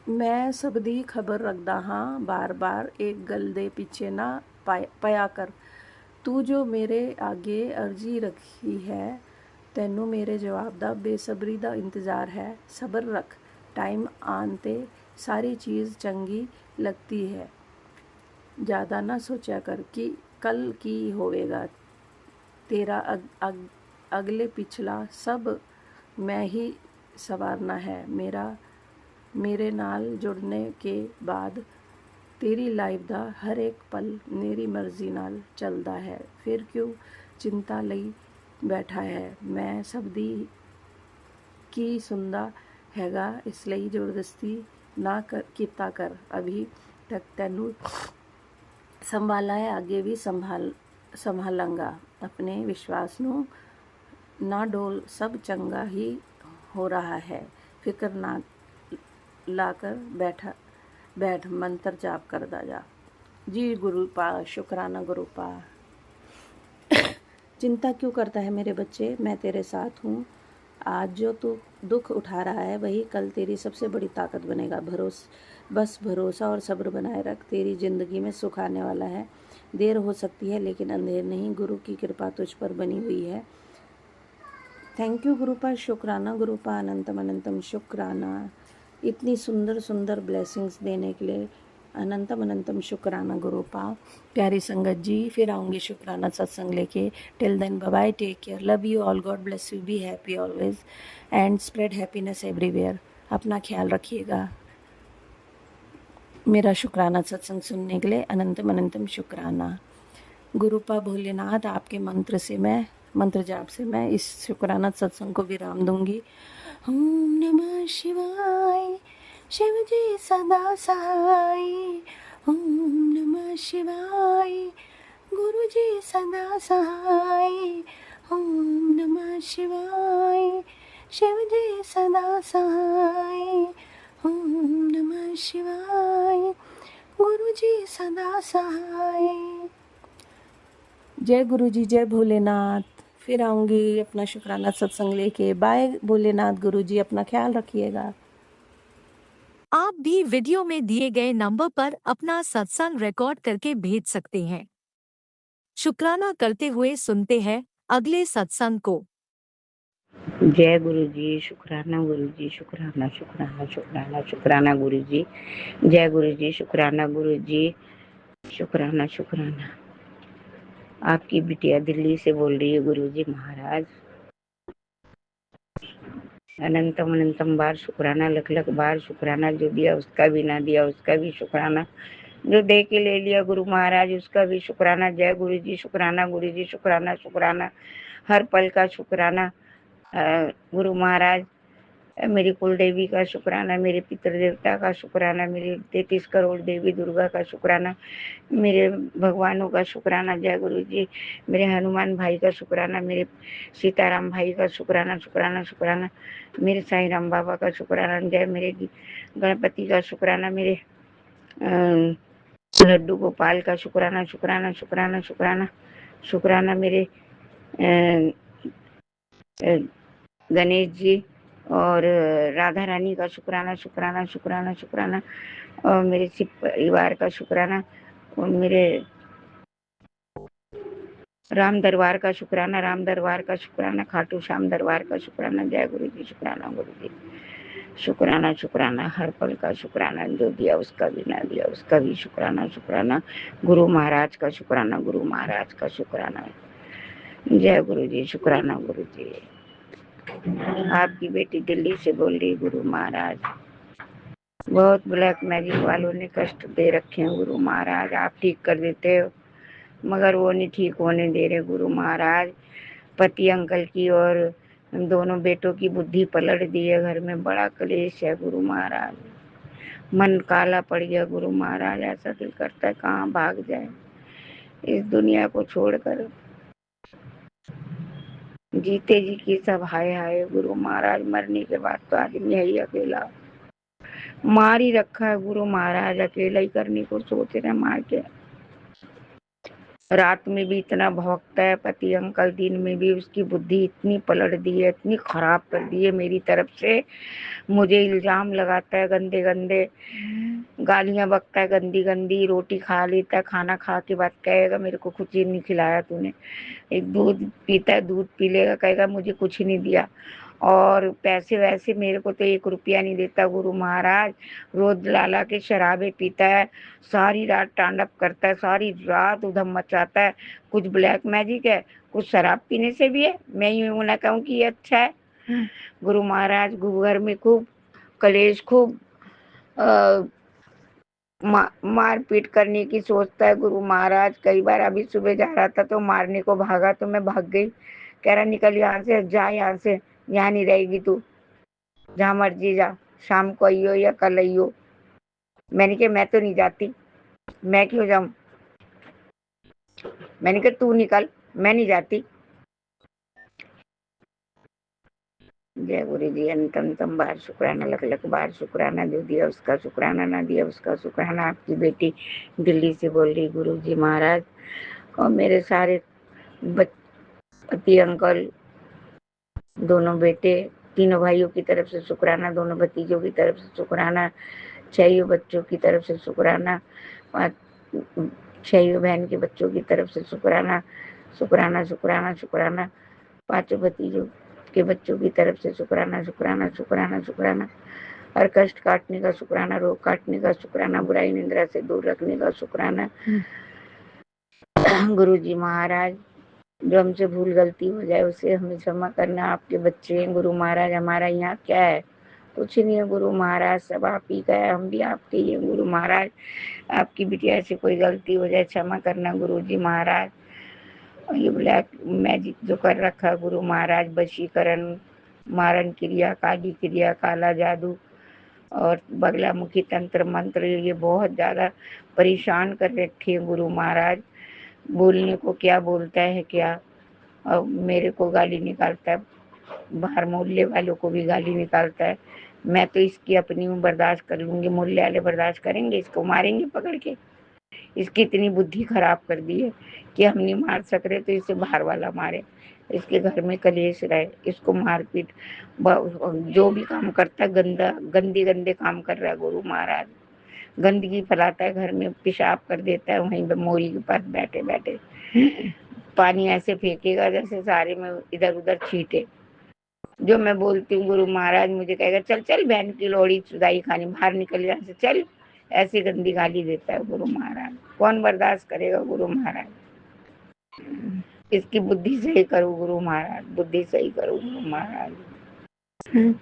मैं सब दी खबर रखदा हाँ, बार बार एक गल दे पीछे ना पाया कर। तू जो मेरे आगे अर्जी रखी है, तैनू मेरे जवाब दा बेसब्री दा इंतज़ार है। सब्र रख, टाइम आन ते सारी चीज़ चंगी लगती है। ज़्यादा ना सोचा कर कि कल की होवेगा। तेरा अगले पिछला सब मैं ही संवारना है। मेरे नाल जुड़ने के बाद तेरी लाइफ दा हर एक पल मेरी मर्जी नाल चलदा है। फिर क्यों चिंता लई बैठा है। मैं सब दी की सुनदा हैगा, इसलिए ज़बरदस्ती ना कीता कर। अभी तक तैनू संभाला है, आगे भी संभालांगा। अपने विश्वास नू ना डोल, सब चंगा ही हो रहा है। फिक्र ना लाकर बैठ मंत्र जाप करदा जा। जी गुरुपा, शुक्राना गुरुपा। चिंता क्यों करता है मेरे बच्चे, मैं तेरे साथ हूँ। आज जो तू दुख उठा रहा है, वही कल तेरी सबसे बड़ी ताकत बनेगा। बस भरोसा और सब्र बनाए रख, तेरी ज़िंदगी में सुख आने वाला है। देर हो सकती है लेकिन अंधेर नहीं, गुरु की कृपा तुझ पर बनी हुई है। थैंक यू गुरुपा, शुक्राना गुरुपा, अनंतम अनंतम शुक्राना। इतनी सुंदर सुंदर ब्लेसिंग्स देने के लिए अनंतम अनंतम शुक्राना गुरुपा। प्यारी संगत जी, फिर आऊँगी शुक्राना सत्संग लेके। Till then bye bye, take care, love you all, God bless you, be happy always and spread happiness everywhere. अपना ख्याल रखिएगा। मेरा शुक्राना सत्संग सुनने के लिए अनंतम अनंतम शुक्राना गुरुपा। भोलेनाथ, आपके मंत्र जाप से मैं इस शुक्राना सत्संग को विराम दूंगी। ओम नमः शिवाय, शिव जी सदा सहाय। ओम नमः शिवाय, गुरु जी सदा सहाय। ओम नमः शिवाय, शिव जी सदा सहाय। ओम नमः शिवाय, गुरु जी सदा सहाय। जय गुरु जी, जय भोलेनाथ। फिर आऊँगी अपना शुक्राना सत्संग लेके। बाय भोलेनाथ गुरु जी, अपना ख्याल रखिएगा। आप भी वीडियो में दिए गए नंबर पर अपना सत्संग रिकॉर्ड करके भेज सकते हैं। शुक्राना करते हुए सुनते हैं अगले सत्संग को। जय गुरु जी, शुक्राना गुरु जी, शुक्राना शुक्राना शुक्राना शुक्राना गुरु जी। जय गुरु जी, शुक्राना गुरु जी, शुक्राना शुक्राना। आपकी बिटिया दिल्ली से बोल रही है गुरु जी महाराज। अनंतम अनंतम बार शुक्राना, लख लख बार शुक्राना। जो दिया उसका भी, ना दिया उसका भी शुक्राना। जो दे के ले लिया गुरु महाराज, उसका भी शुक्राना। जय गुरु जी, शुक्राना गुरु जी, शुक्राना शुक्राना। हर पल का शुक्राना गुरु महाराज। मेरी कुल देवी का शुक्राना, मेरे पितृ देवता का शुक्राना, मेरी 33 करोड़ देवी दुर्गा का शुक्राना, मेरे भगवानों का शुक्राना। जय गुरु जी। मेरे हनुमान भाई का शुक्राना, मेरे सीताराम भाई का शुक्राना शुक्राना शुक्राना, मेरे साईं राम बाबा का शुक्राना। जय मेरे गणपति का शुक्राना, मेरे लड्डू गोपाल का शुक्राना शुक्राना शुक्राना शुक्राना शुक्राना, मेरे गणेश जी और राधा रानी का शुक्राना शुक्राना शुक्राना शुक्राना, और मेरे शिव परिवार का शुक्राना, और मेरे राम दरबार का शुक्राना, राम दरबार का शुक्राना, खाटू श्याम दरबार का शुक्राना। जय गुरु जी। शुक्राना गुरु जी। शुक्राना शुक्राना, हर पल का शुक्राना, जो दिया उसका भी ना दिया उसका भी शुक्राना शुक्राना। गुरु महाराज का शुक्राना, गुरु महाराज का शुक्राना। जय गुरु जी। शुक्राना गुरु जी। आपकी बेटी दिल्ली से बोल रही, गुरु महाराज बहुत ब्लैक मैजिक वालों ने कष्ट दे रखे हैं गुरु महाराज, आप ठीक कर देते हो मगर वो नहीं ठीक होने दे रहे गुरु महाराज। पति अंकल की और दोनों बेटों की बुद्धि पलट दी है, घर में बड़ा क्लेश है गुरु महाराज। मन काला पड़ गया गुरु महाराज, ऐसा दिल करता है कहाँ भाग जाए इस दुनिया को छोड़कर। जीते जी की सब हाय हाय गुरु महाराज, मरने के बाद तो आदमी है ही अकेला। मार ही रखा है गुरु महाराज, अकेला ही करने को सोच रहे मार के। रात में भी इतना भौंकता है पति अंकल, दिन में भी उसकी बुद्धि इतनी पलट दी है, इतनी खराब कर दी है मेरी तरफ से। मुझे इल्जाम लगाता है गंदे गंदे, गालियां बकता है गंदी गंदी, रोटी खा लेता है, खाना खा के बाद कहेगा मेरे को कुछ ही नहीं खिलाया तूने। एक दूध पीता है, दूध पी लेगा कहेगा मुझे कुछ नहीं दिया। और पैसे वैसे मेरे को तो 1 रुपया नहीं देता गुरु महाराज। रोज लाला के शराबे पीता है, सारी रात तांडव करता है, सारी रात उधम मचाता है। कुछ ब्लैक मैजिक है, कुछ शराब पीने से भी है। मैं यूं ना कहूँ कि ये अच्छा है गुरु महाराज। घर में खूब कलेश, खूब मारपीट करने की सोचता है गुरु महाराज। कई बार अभी सुबह जा रहा था तो मारने को भागा तो मैं भाग गई। कह रहा निकल यहाँ से, जा यहाँ से, यहाँ नहीं रहेगी तू, जहाँ मर्जी जा, शाम को आइयो या कल आइयो। मैंने कहा मैं तो नहीं जाती, मैं क्यों जाऊं। मैंने कहा तू निकल, मैं नहीं जाती। जय गुरु जी। अंतम बार शुक्राना, लख लख बार शुक्राना, जो दिया उसका शुक्राना, ना दिया उसका शुक्राना। आपकी बेटी दिल्ली से बोल रही गुरु जी महाराज, और मेरे सारे पति अंकल, दोनों बेटे, तीनों भाइयों की तरफ से शुक्राना, दोनों भतीजों की तरफ से शुक्राना, 6 बच्चों की तरफ से शुक्राना, 6 बहन के बच्चों की तरफ से शुक्राना शुक्राना शुक्राना शुक्राना, 5 भतीजों के बच्चों की तरफ से शुक्राना शुक्राना शुक्राना शुक्राना। हर कष्ट काटने का शुक्राना, रोग काटने का शुक्राना, बुराई निंद्रा से दूर रखने का शुक्राना। गुरु जी महाराज, जो हमसे भूल गलती हो जाए उसे हमें क्षमा करना। आपके बच्चे हैं गुरु महाराज, हमारा यहाँ क्या है, कुछ नहीं है गुरु महाराज, सब आप ही का है, हम भी आपके ही हैं गुरु महाराज। आपकी बिटिया से कोई गलती हो जाए क्षमा करना गुरु जी महाराज। और ये ब्लैक मैजिक जो कर रखा गुरु महाराज, वशीकरण, मारण क्रिया, काली क्रिया, काला जादू और बगलामुखी तंत्र मंत्र, ये बहुत ज्यादा परेशान कर रखे हैं गुरु महाराज। बोलने को क्या बोलता है क्या, और मेरे को गाली निकालता है, बाहर मोहल्ले वालों को भी गाली निकालता है। मैं तो इसकी अपनी बर्दाश्त कर लूंगी, मोहल्ले वाले बर्दाश्त करेंगे? इसको मारेंगे पकड़ के। इसकी इतनी बुद्धि खराब कर दी है कि हम नहीं मार सक रहे तो इसे बाहर वाला मारे, इसके घर में कलेश रहे, इसको मारपीट। जो भी काम करता है गंदा गंदे गंदे काम कर रहा है गुरु महाराज। गंदगी फैलाता है घर में, पेशाब कर देता है वहीं पे मोरी के पास बैठे बैठे। पानी ऐसे फेंकेगा जैसे सारे में इधर उधर छींटे। जो मैं बोलती हूँ गुरु महाराज मुझे कहेगा चल चल बहन की लोड़ी चुदाई खानी, बाहर निकल यहाँ से चल। ऐसी गंदी गाली देता है गुरु महाराज। कौन बर्दाश्त करेगा गुरु महाराज। इसकी बुद्धि सही करो गुरु महाराज, बुद्धि सही करो गुरु महाराज।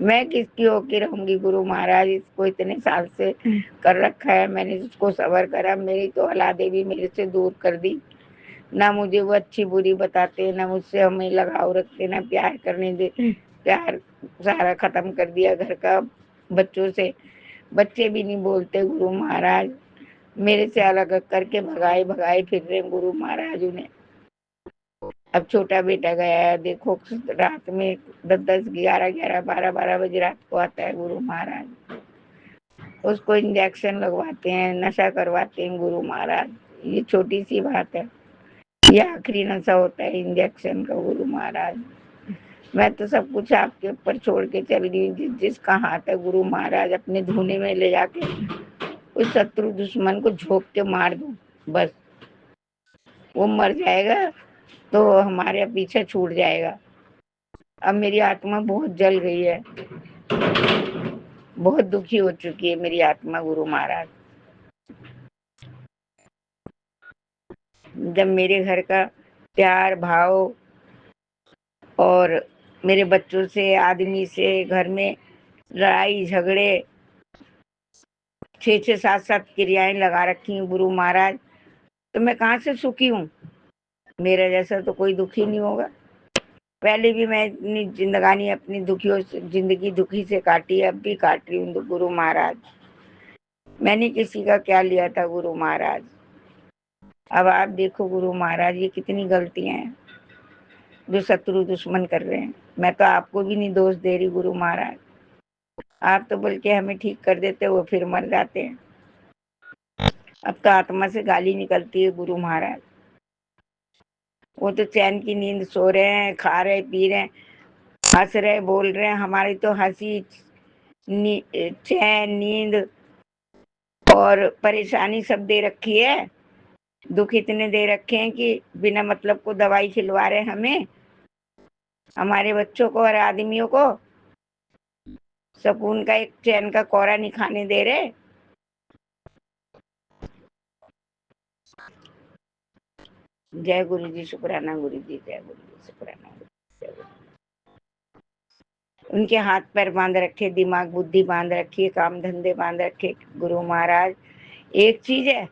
मैं किसकी होके रहूंगी गुरु महाराज, इसको इतने साल से कर रखा है मैंने, इसको सबर करा, मेरी तो औलादे भी मेरे से दूर कर दी। ना मुझे वो अच्छी बुरी बताते, ना मुझसे हमें लगाव रखते, ना प्यार करने दे, प्यार सारा खत्म कर दिया घर का बच्चों से। बच्चे भी नहीं बोलते गुरु महाराज, मेरे से अलग करके भगाए भगाए फिर रहे गुरु महाराज उन्हें। अब छोटा बेटा गया है, देखो रात में 10-10, 11-11, 12-12 बजे रात को आता है गुरु महाराज। उसको इंजेक्शन लगवाते हैं, नशा करवाते हैं गुरु महाराज। ये छोटी सी बात है, ये आखिरी नशा होता है इंजेक्शन का गुरु महाराज। मैं तो सब कुछ आपके ऊपर छोड़ के चल गई। जिसका हाथ है गुरु महाराज, अपने धुने में ले जाके उस शत्रु दुश्मन को झोंक के मार दूं, बस वो मर जाएगा तो हमारे पीछे छूट जाएगा। अब मेरी आत्मा बहुत जल गई है, बहुत दुखी हो चुकी है मेरी आत्मा गुरु महाराज। जब मेरे घर का प्यार भाव और मेरे बच्चों से, आदमी से, घर में लड़ाई झगड़े, 6-6, 7-7 क्रियाएं लगा रखी हैं गुरु महाराज, तो मैं कहाँ से सुखी हूँ? मेरा जैसा तो कोई दुखी नहीं होगा। पहले भी मैं इतनी जिंदगानी अपनी दुखियों से, जिंदगी दुखी से काटी, अब भी काट रही हूँ गुरु महाराज। मैंने किसी का क्या लिया था गुरु महाराज? अब आप देखो गुरु महाराज, ये कितनी गलतियां हैं जो शत्रु दुश्मन कर रहे हैं। मैं तो आपको भी नहीं दोष दे रही गुरु महाराज, आप तो बल्कि हमें ठीक कर देते, वो फिर मर जाते हैं। अब तो आत्मा से गाली निकलती है गुरु महाराज। वो तो चैन की नींद सो रहे हैं, खा रहे पी रहे हैं, हंस रहे बोल रहे हैं। हमारी तो हंसी चैन नींद और परेशानी सब दे रखी है। दुख इतने दे रखे हैं कि बिना मतलब को दवाई खिलवा रहे हमें, हमारे बच्चों को और आदमियों को। सुकून का एक चैन का कोरा नहीं खाने दे रहे। जय गुरु जी, शुक्राना गुरु जी, जय गुरु जी, शुक्राना गुरु जी, जय गुरु जी। उनके हाथ पैर बांध रखे, दिमाग बुद्धि बांध रखी है, काम धंधे बांध रखे गुरु महाराज। एक चीज है,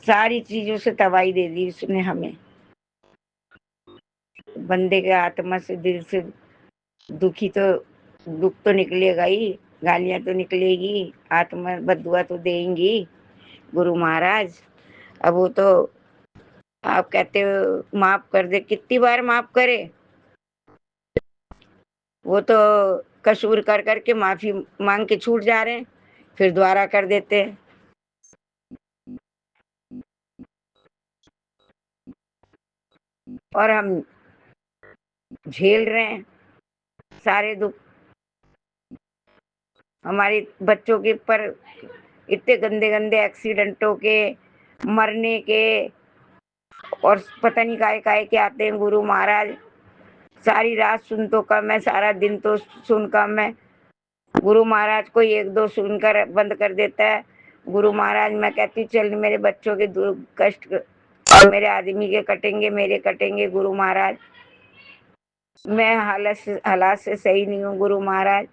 सारी चीजों से तबाही दे दी उसने हमें। बंदे के आत्मा से, दिल से दुखी तो दुख तो निकलेगा ही, गालियां तो निकलेगी, आत्मा बदुआ तो देंगी गुरु महाराज। अब वो तो आप कहते हो माफ कर दे, कितनी बार माफ करे? वो तो कसूर कर करके माफी मांग के छूट जा रहे हैं, फिर दोबारा कर देते हैं। और हम झेल रहे हैं सारे दुख। हमारे बच्चों के ऊपर इतने गंदे गंदे एक्सीडेंटों के, मरने के, और पता नहीं काय के आते हैं गुरु महाराज। सारी रात सुन तो कम है, सारा दिन तो सुन कम है। गुरु महाराज कोई 1-2 सुनकर बंद कर देता है। गुरु महाराज मैं कहती चल मेरे बच्चों के कष्ट और मेरे आदमी के कटेंगे, मेरे कटेंगे गुरु महाराज। मैं हालात से सही नहीं हूँ गुरु महाराज।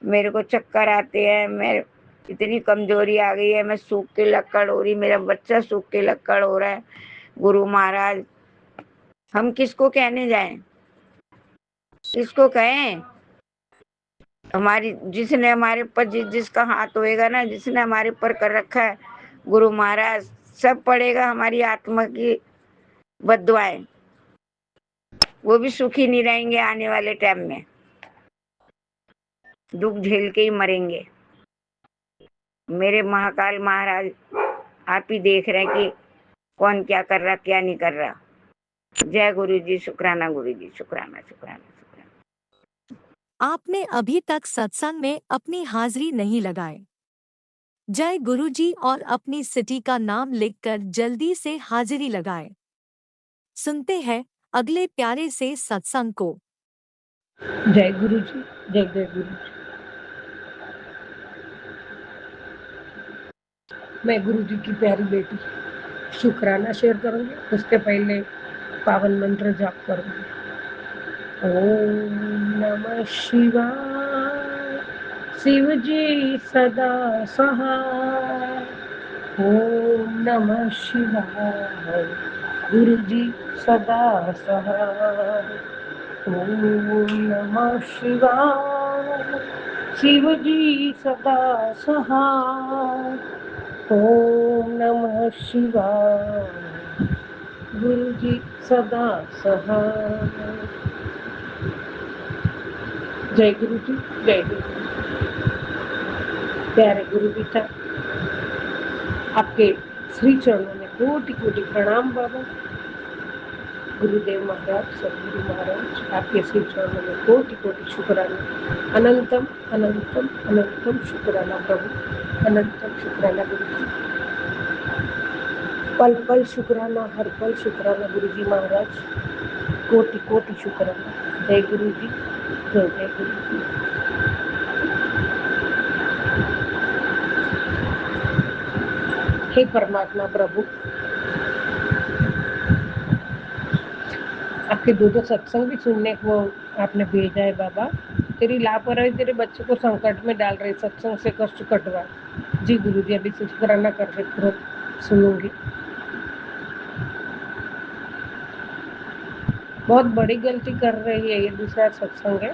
मेरे को चक्कर आते हैं, मैं इतनी कमजोरी आ गई है, मैं सूख के लक्कड़ हो रही, मेरा बच्चा सूख के लक्कड़ हो रहा है गुरु महाराज। हम किसको कहने जाएं, किसको कहें? हमारी जिसने हमारे ऊपर जिसका हाथ होएगा ना, जिसने हमारे ऊपर कर रखा है गुरु महाराज, सब पड़ेगा हमारी आत्मा की बद्दुआएं। वो भी सुखी नहीं रहेंगे आने वाले टाइम में, दुख झेल के ही मरेंगे। मेरे महाकाल महाराज आप ही देख रहे हैं कि कौन क्या कर रहा, क्या नहीं कर रहा। जय गुरु जी, शुक्राना गुरु जी, शुक्राना शुक्राना शुक्राना। आपने अभी तक सत्संग में अपनी हाजिरी नहीं लगाए। जय गुरु जी और अपनी सिटी का नाम लिखकर जल्दी से हाजिरी लगाएं। सुनते हैं अगले प्यारे से सत्संग को। जय गुरु जी, जय जय गुरु जी। मैं गुरु जी की प्यारी बेटी शुक्राना शेयर करूंगी, उसके पहले पावन मंत्र जाप करूंगी। ओम नमः शिवाय, शिव जी सदा सहाय। ओम नमः शिवाय, गुरु जी सदा सहाय। ओम नमः शिवाय। शिव जी सदा सहाय। ओम नमः शिवाय। गुरु जी सदा सहाय। जय गुरु जी, जय गुरु जी। प्यारे गुरु पिता, आपके श्री चरणों में कोटि कोटि प्रणाम बाबा। गुरुदेव महाराज, सदगुरु महाराज, आपके श्री चरणों में कोटि कोटि शुक्राना। अनंतम अनंतम अनंतम शुक्राना प्रभु, अनंतम शुक्राना गुरु जी। पल पल शुक्राना, हर पल शुक्राना गुरु जी महाराज, कोटि कोटि शुक्राना। जय गुरु जी, जय जय गुरु जी। हे परमात्मा प्रभु, आपके दो सत्संग भी सुनने को आपने भेजा है बाबा। तेरी लापरवाही तेरे बच्चे को संकट में डाल रही, सत्संग से कष्ट कटवा। जी गुरु जी, अभी शुक्राना करके तुरंत सुनूंगी। बहुत बड़ी गलती कर रही है, ये दूसरा सत्संग है।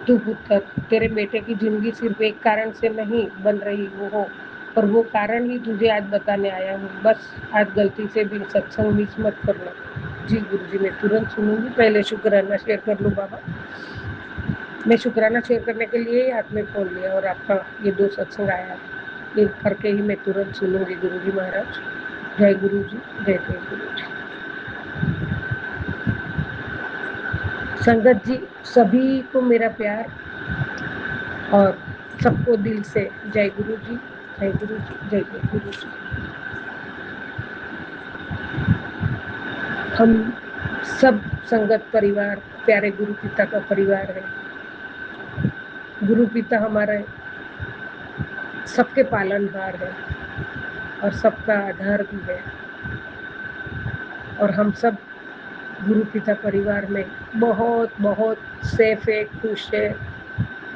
तू पुत्र, तेरे बेटे की जिंदगी सिर्फ एक कारण से नहीं बन रही वो हो, पर वो कारण ही तुझे आज बताने आया हूँ। बस आज गलती से भी सत्संग मिस मत करना। जी गुरु जी, मैं तुरंत सुनूंगी। पहले शुक्राना शेयर कर लूँ बाबा। मैं शुक्राना शेयर करने के लिए ही हाथ में फोन लिया और आपका ये दो सत्संग आया, ये करके ही मैं तुरंत सुनूंगी गुरु जी महाराज। जय गुरु जी, जय जय गुरु जी। संगत जी, सभी को मेरा प्यार और सबको दिल से जय गुरु जी, जय गुरु जी, जय जय गुरु जी। हम सब संगत परिवार प्यारे गुरु पिता का परिवार है। गुरु पिता हमारे सबके पालनहार है और सबका आधार भी है, और हम सब गुरु पिता परिवार में बहुत बहुत सेफ है, खुश है,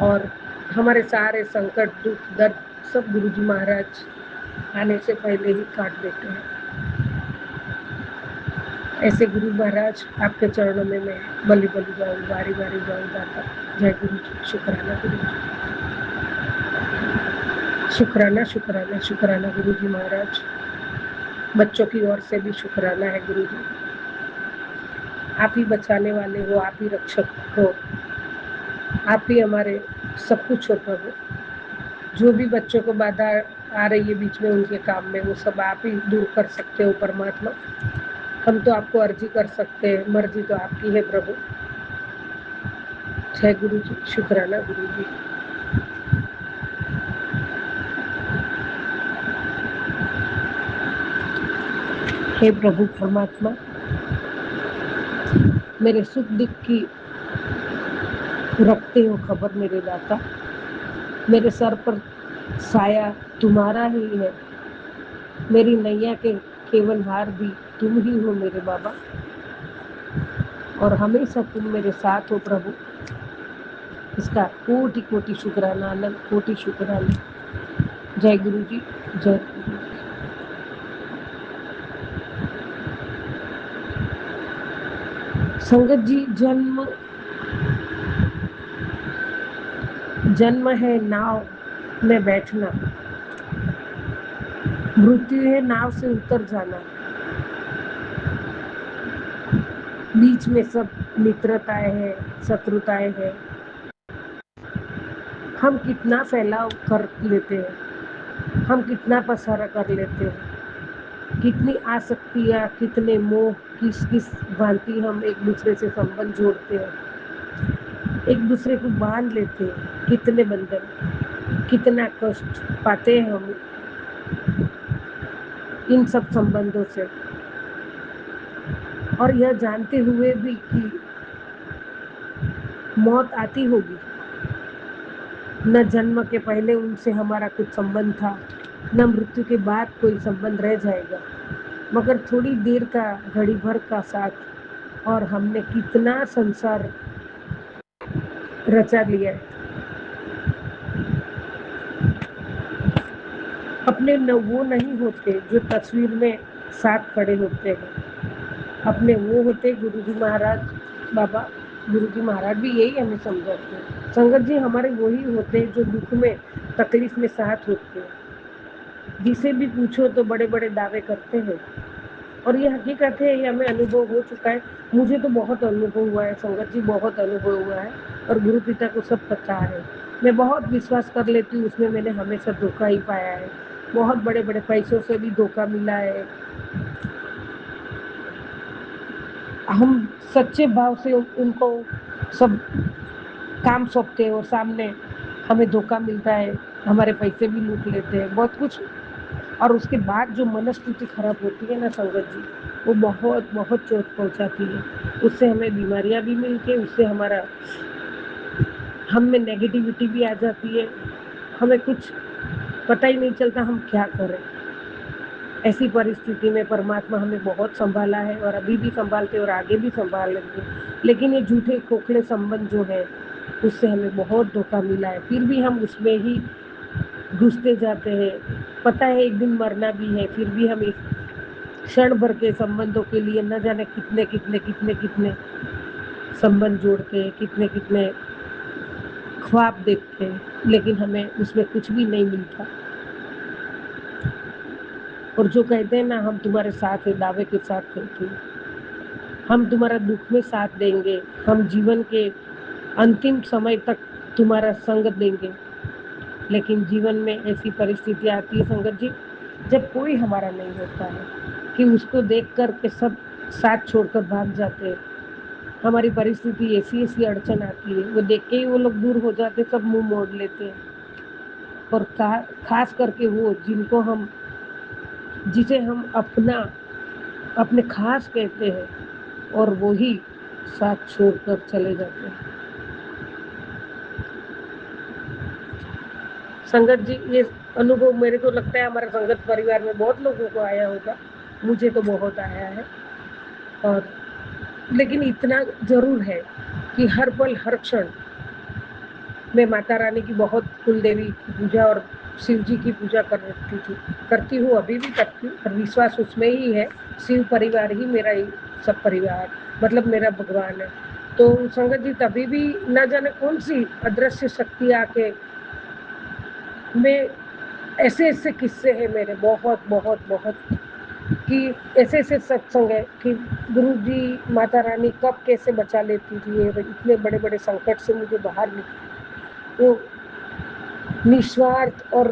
और हमारे सारे संकट दुख दर्द सब गुरु जी महाराज आने से पहले ही काट देते हैं। ऐसे गुरु महाराज आपके चरणों में मैं बलि बलि जाऊँ, बारी बारी जाऊँ दाता। जय गुरु जी, शुक्राना गुरु जी, शुक्राना शुक्राना शुक्राना गुरु जी महाराज। बच्चों की ओर से भी शुक्राना है गुरु जी। आप ही बचाने वाले हो, आप ही रक्षक हो, आप ही हमारे सब कुछ हो प्रभु। जो भी बच्चों को बाधा आ रही है बीच में उनके काम में, वो सब आप ही दूर कर सकते हो परमात्मा। हम तो आपको अर्जी कर सकते हैं, मर्जी तो आपकी है प्रभु। जय गुरु जी, शुक्राना गुरु जी। हे प्रभु परमात्मा, मेरे सुख दुख की रखते हो खबर मेरे दाता। मेरे सर पर साया तुम्हारा ही है, मेरी नैया के केवल हार भी तुम ही हो मेरे बाबा, और हमेशा तुम मेरे साथ हो प्रभु। इसका कोटि कोटि शुक्राना, अनंत कोटि शुक्राना। जय गुरु जी, जय गुरु जी। संगत जी, जन्म है नाव में बैठना, मृत्यु है नाव से उतर जाना। बीच में सब मित्रताएं हैं, शत्रुताएं हैं। हम कितना फैलाव कर लेते हैं, हम कितना पसारा कर लेते हैं, कितनी आसक्तियां, कितने मोह, किस किस भांति हम एक दूसरे से संबंध जोड़ते हैं, एक दूसरे को बांध लेते हैं। कितने बंधन, कितना कष्ट पाते हैं हम इन सब संबंधों से, और यह जानते हुए भी कि मौत आती होगी। न जन्म के पहले उनसे हमारा कुछ संबंध था, न मृत्यु के बाद कोई संबंध रह जाएगा, मगर थोड़ी देर का, घड़ी भर का साथ, और हमने कितना संसार रचा लिया है। अपने न वो नहीं होते जो तस्वीर में साथ खड़े होते हैं, अपने वो होते गुरु जी महाराज बाबा गुरु जी महाराज भी यही हमें समझाते हैं। संगत जी हमारे वही होते हैं जो दुख में तकलीफ में साथ होते हैं, जिसे भी पूछो तो बड़े बड़े दावे करते हैं, और ये हकीकत है, ये हमें अनुभव हो चुका है। मुझे तो बहुत अनुभव हुआ है संगत जी, बहुत अनुभव हुआ है, और गुरु पिता को सब पता है। मैं बहुत विश्वास कर लेती हूँ, उसमें मैंने हमेशा धोखा ही पाया है। बहुत बड़े बड़े पैसों से भी धोखा मिला है। हम सच्चे भाव से उनको सब काम सौंपते हैं और सामने हमें धोखा मिलता है, हमारे पैसे भी लूट लेते हैं, बहुत कुछ। और उसके बाद जो मनस्थिति खराब होती है ना संगत जी, वो बहुत बहुत चोट पहुंचाती है। उससे हमें बीमारियां भी मिलती है, उससे हमारा हम में नेगेटिविटी भी आ जाती है, हमें कुछ पता ही नहीं चलता हम क्या करें। ऐसी परिस्थिति में परमात्मा हमें बहुत संभाला है, और अभी भी संभालते और आगे भी संभालेंगे। लेकिन ये झूठे खोखले संबंध जो है, उससे हमें बहुत धोखा मिला है, फिर भी हम उसमें ही घुसते जाते हैं। पता है एक दिन मरना भी है, फिर भी हम एक क्षण भर के संबंधों के लिए न जाने कितने कितने कितने कितने संबंध जोड़ते हैं, कितने कितने ख्वाब देखते हैं, लेकिन हमें उसमें कुछ भी नहीं मिलता। और जो कहते हैं ना, हम तुम्हारे साथ हैं, दावे के साथ कहते हैं, हम तुम्हारा दुख में साथ देंगे, हम जीवन के अंतिम समय तक तुम्हारा संग देंगे। लेकिन जीवन में ऐसी परिस्थिति आती है संगत जी, जब कोई हमारा नहीं होता है, कि उसको देख कर के सब साथ छोड़कर भाग जाते हैं। हमारी परिस्थिति ऐसी ऐसी अड़चन आती है, वो देख के ही वो लोग दूर हो जाते, सब मुंह मोड़ लेते हैं। और खास करके वो जिसे हम अपने खास कहते हैं, और वो ही साथ छोड़कर चले जाते हैं। संगत जी, ये अनुभव मेरे को लगता है हमारे संगत परिवार में बहुत लोगों को आया होगा, मुझे तो बहुत आया है। और लेकिन इतना जरूर है कि हर पल हर क्षण मैं माता रानी की बहुत, कुल देवी की पूजा और शिव जी की पूजा करती हूँ, अभी भी करती हूँ, और विश्वास उसमें ही है। शिव परिवार ही मेरा ही सब परिवार, मतलब मेरा भगवान है। तो संगत जी, तभी भी न जाने कौन सी अदृश्य शक्ति आके, मैं ऐसे ऐसे किस्से हैं मेरे बहुत बहुत बहुत, कि ऐसे ऐसे सत्संग है कि गुरु जी माता रानी कब कैसे बचा लेती थी, इतने बड़े बड़े संकट से मुझे बाहर निकाल, वो निस्वार्थ, और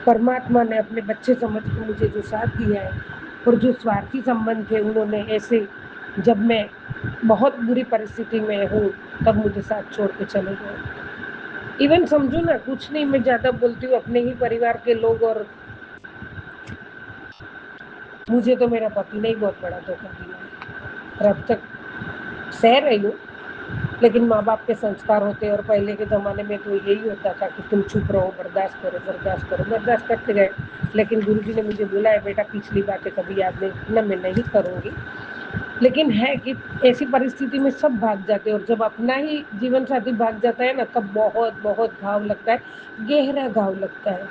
परमात्मा ने अपने बच्चे समझ के मुझे जो साथ दिया है, और जो स्वार्थी संबंध थे उन्होंने ऐसे, जब मैं बहुत बुरी परिस्थिति में हूँ तब मुझे साथ छोड़ के चले गए। इवन समझो ना, कुछ नहीं, मैं ज्यादा बोलती हूँ, अपने ही परिवार के लोग, और मुझे तो मेरा पति ने ही बहुत बड़ा धोखा दिया है, और अब तक सह रही हूँ। लेकिन माँ बाप के संस्कार होते हैं, और पहले के ज़माने में तो यही होता था कि तुम चुप रहो, बर्दाश्त करो बर्दाश्त करो, बर्दाश्त करते गए। लेकिन गुरुजी ने मुझे बोला है, बेटा पिछली बातें कभी याद नहीं रखना, मैं नहीं करूँगी। लेकिन है कि ऐसी परिस्थिति में सब भाग जाते हैं, और जब अपना ही जीवन साथी भाग जाता है ना, तब बहुत बहुत घाव लगता है, गहरा घाव लगता है।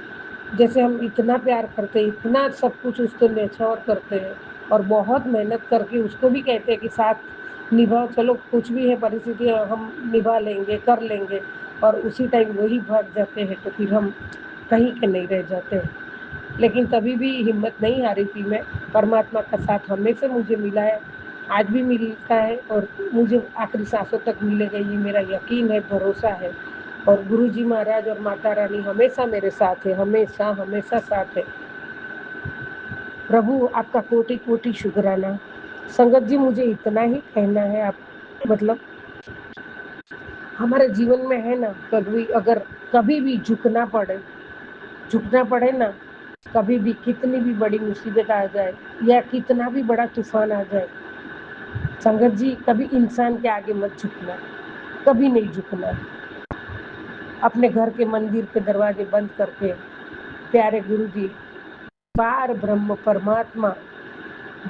जैसे हम इतना प्यार करते हैं, इतना सब कुछ उसको न्योछावर करते हैं, और बहुत मेहनत करके उसको भी कहते हैं कि साथ निभाओ, चलो कुछ भी है परिस्थिति हम निभा लेंगे, कर लेंगे, और उसी टाइम वही भाग जाते हैं, तो फिर हम कहीं के नहीं रह जाते हैं। लेकिन कभी भी हिम्मत नहीं हारी थी मैं, परमात्मा का साथ हमेशा मुझे मिला है, आज भी मिलता है, और मुझे आखिरी सांसों तक मिलेगा, ये मेरा यकीन है, भरोसा है। और गुरुजी महाराज और माता रानी हमेशा मेरे साथ है, हमेशा हमेशा साथ है। प्रभु आपका कोटि कोटि शुक्राना। संगत जी, मुझे इतना ही कहना है, आप मतलब हमारे जीवन में है ना, कभी भी झुकना पड़े ना, कभी भी कितनी भी बड़ी मुसीबत आ जाए, या कितना भी बड़ा तूफान आ जाए, संगत जी कभी इंसान के आगे मत झुकना, कभी नहीं झुकना। अपने घर के मंदिर के दरवाजे बंद करके प्यारे गुरु जी, पार ब्रह्म परमात्मा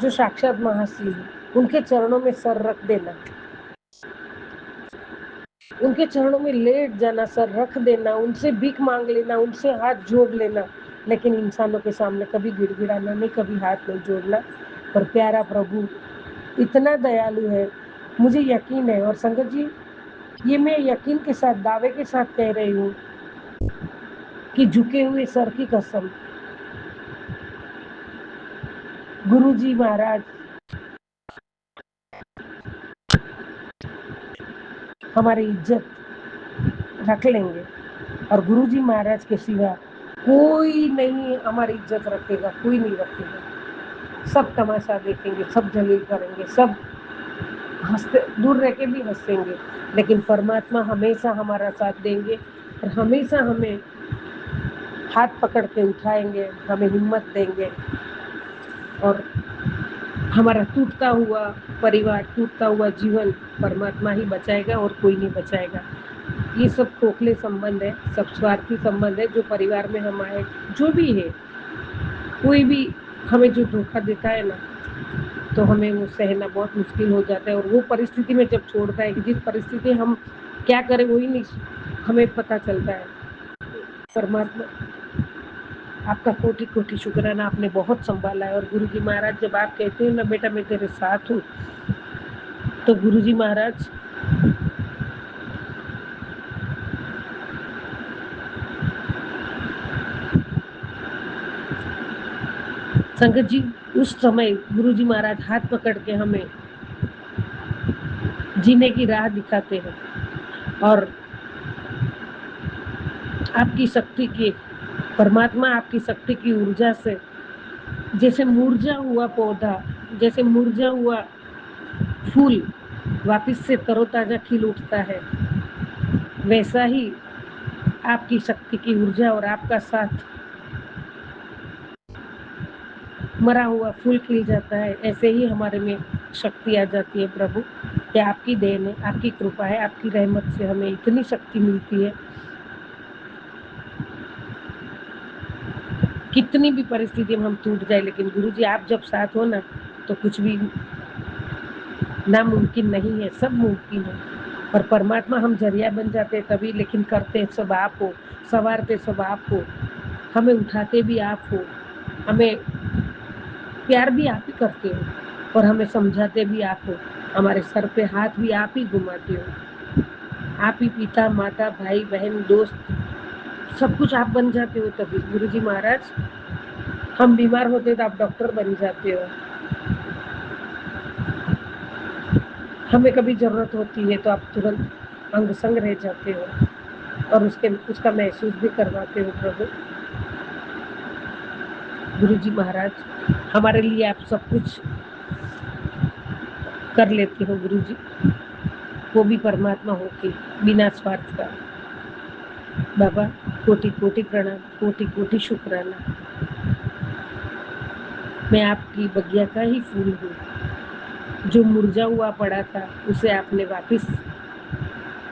जो साक्षात महाशिव, उनके चरणों में सर रख देना, उनके चरणों में लेट जाना, सर रख देना, उनसे भीख मांग लेना, उनसे हाथ जोड़ लेना। लेकिन इंसानों के सामने कभी गिड़गिड़ाना नहीं, कभी हाथ नहीं जोड़ना। पर प्यारा प्रभु इतना दयालु है, मुझे यकीन है। और संगत जी, ये मैं यकीन के साथ, दावे के साथ कह रही हूँ कि झुके हुए सर की कसम, गुरुजी महाराज हमारी इज्जत रख लेंगे और गुरुजी महाराज के सिवा कोई नहीं हमारी इज्जत रखेगा, कोई नहीं रखेगा। सब तमाशा देखेंगे, सब जलील करेंगे, सब हंसते, दूर रह के भी हंसेंगे, लेकिन परमात्मा हमेशा हमारा साथ देंगे और हमेशा हमें हाथ पकड़ के उठाएंगे, हमें हिम्मत देंगे और हमारा टूटता हुआ परिवार, टूटता हुआ जीवन परमात्मा ही बचाएगा और कोई नहीं बचाएगा। ये सब खोखले संबंध है, सब स्वार्थी संबंध है। जो परिवार में हम आए, जो भी है, कोई भी हमें जो धोखा देता है ना, तो हमें वो सहना बहुत मुश्किल हो जाता है। और वो परिस्थिति में जब छोड़ता है कि जिस परिस्थिति हम क्या करें वही नहीं हमें पता चलता है। परमात्मा आपका कोटि कोटि शुक्राना, आपने बहुत संभाला है। और गुरुजी महाराज जब आप कहते हैं ना बेटा मैं तेरे साथ हूँ, तो गुरुजी महाराज संगत जी उस समय गुरुजी महाराज हाथ पकड़ के हमें जीने की राह दिखाते हैं और आपकी शक्ति की, परमात्मा आपकी शक्ति की ऊर्जा से, जैसे मुरझा हुआ पौधा, जैसे मुरझा हुआ फूल वापस से तरोताजा खिल उठता है, वैसा ही आपकी शक्ति की ऊर्जा और आपका साथ मरा हुआ फूल खिल जाता है। ऐसे ही हमारे में शक्ति आ जाती है। प्रभु ये आपकी देन है, आपकी कृपा है, आपकी रहमत से हमें इतनी शक्ति मिलती है। कितनी भी परिस्थिति में हम टूट जाए, लेकिन गुरुजी आप जब साथ हो ना, तो कुछ भी नामुमकिन नहीं है, सब मुमकिन है। और परमात्मा हम जरिया बन जाते हैं तभी, लेकिन करते सब आप हो, संवारते सब आप हो, हमें उठाते भी आप हो, हमें प्यार भी आप ही करते हो और हमें समझाते भी आप हो। हमारे सर पे हाथ भी आप ही घुमाते हो। आप ही पिता, माता, भाई, बहन, दोस्त, सब कुछ आप बन जाते हो तभी। गुरुजी महाराज हम बीमार होते तो आप डॉक्टर बन जाते हो, हमें कभी जरूरत होती है तो आप तुरंत अंग संग रह जाते हो और उसका महसूस भी करवाते हो। प्रभु गुरुजी महाराज हमारे लिए आप सब कुछ कर लेते हो गुरुजी, वो भी परमात्मा होके बिना स्वार्थ का। बाबा कोटि कोटि प्रणाम, कोटि कोटि शुक्राना। मैं आपकी बगिया का ही फूल हूँ, जो मुरझा हुआ पड़ा था उसे आपने वापस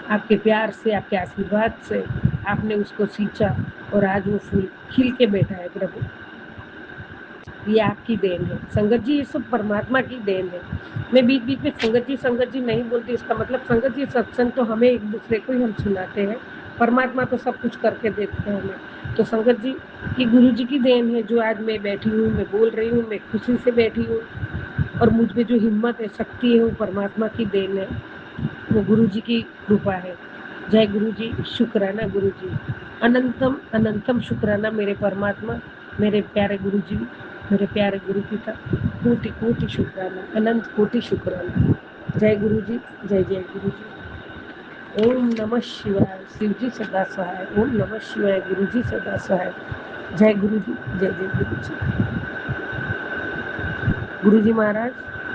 आपके प्यार से, आपके आशीर्वाद से आपने उसको सींचा और आज वो फूल खिल के बैठा है। प्रभु ये आपकी देन है। संगत जी ये सब परमात्मा की देन है। मैं बीच बीच में संगत जी नहीं बोलती, इसका मतलब संगत जी सत्संग तो हमें एक दूसरे को ही हम सुनाते हैं, परमात्मा तो सब कुछ करके देते हैं हमें। तो संगत जी की गुरु जी की देन है जो आज मैं बैठी हूँ, मैं बोल रही हूँ, मैं खुशी से बैठी हूँ और मुझ में जो हिम्मत है, शक्ति है, वो परमात्मा की देन है, वो गुरु जी की कृपा है। जय गुरु जी, शुक्राना गुरु जी, अनंतम अनंतम शुक्राना मेरे परमात्मा, मेरे प्यारे गुरु जी, मेरे प्यारे गुरु पिता, कोटि कोटि शुक्राना, अनंत कोटि शुक्राना। जय गुरु जी, जय जय गुरु जी। ओम नमः शिवाय, शिव जी सदा सहाय। ओम नमः शिवाय, गुरु जी सदा सहाय। जय गुरु जी, जय जय गुरु जी। गुरु जी महाराज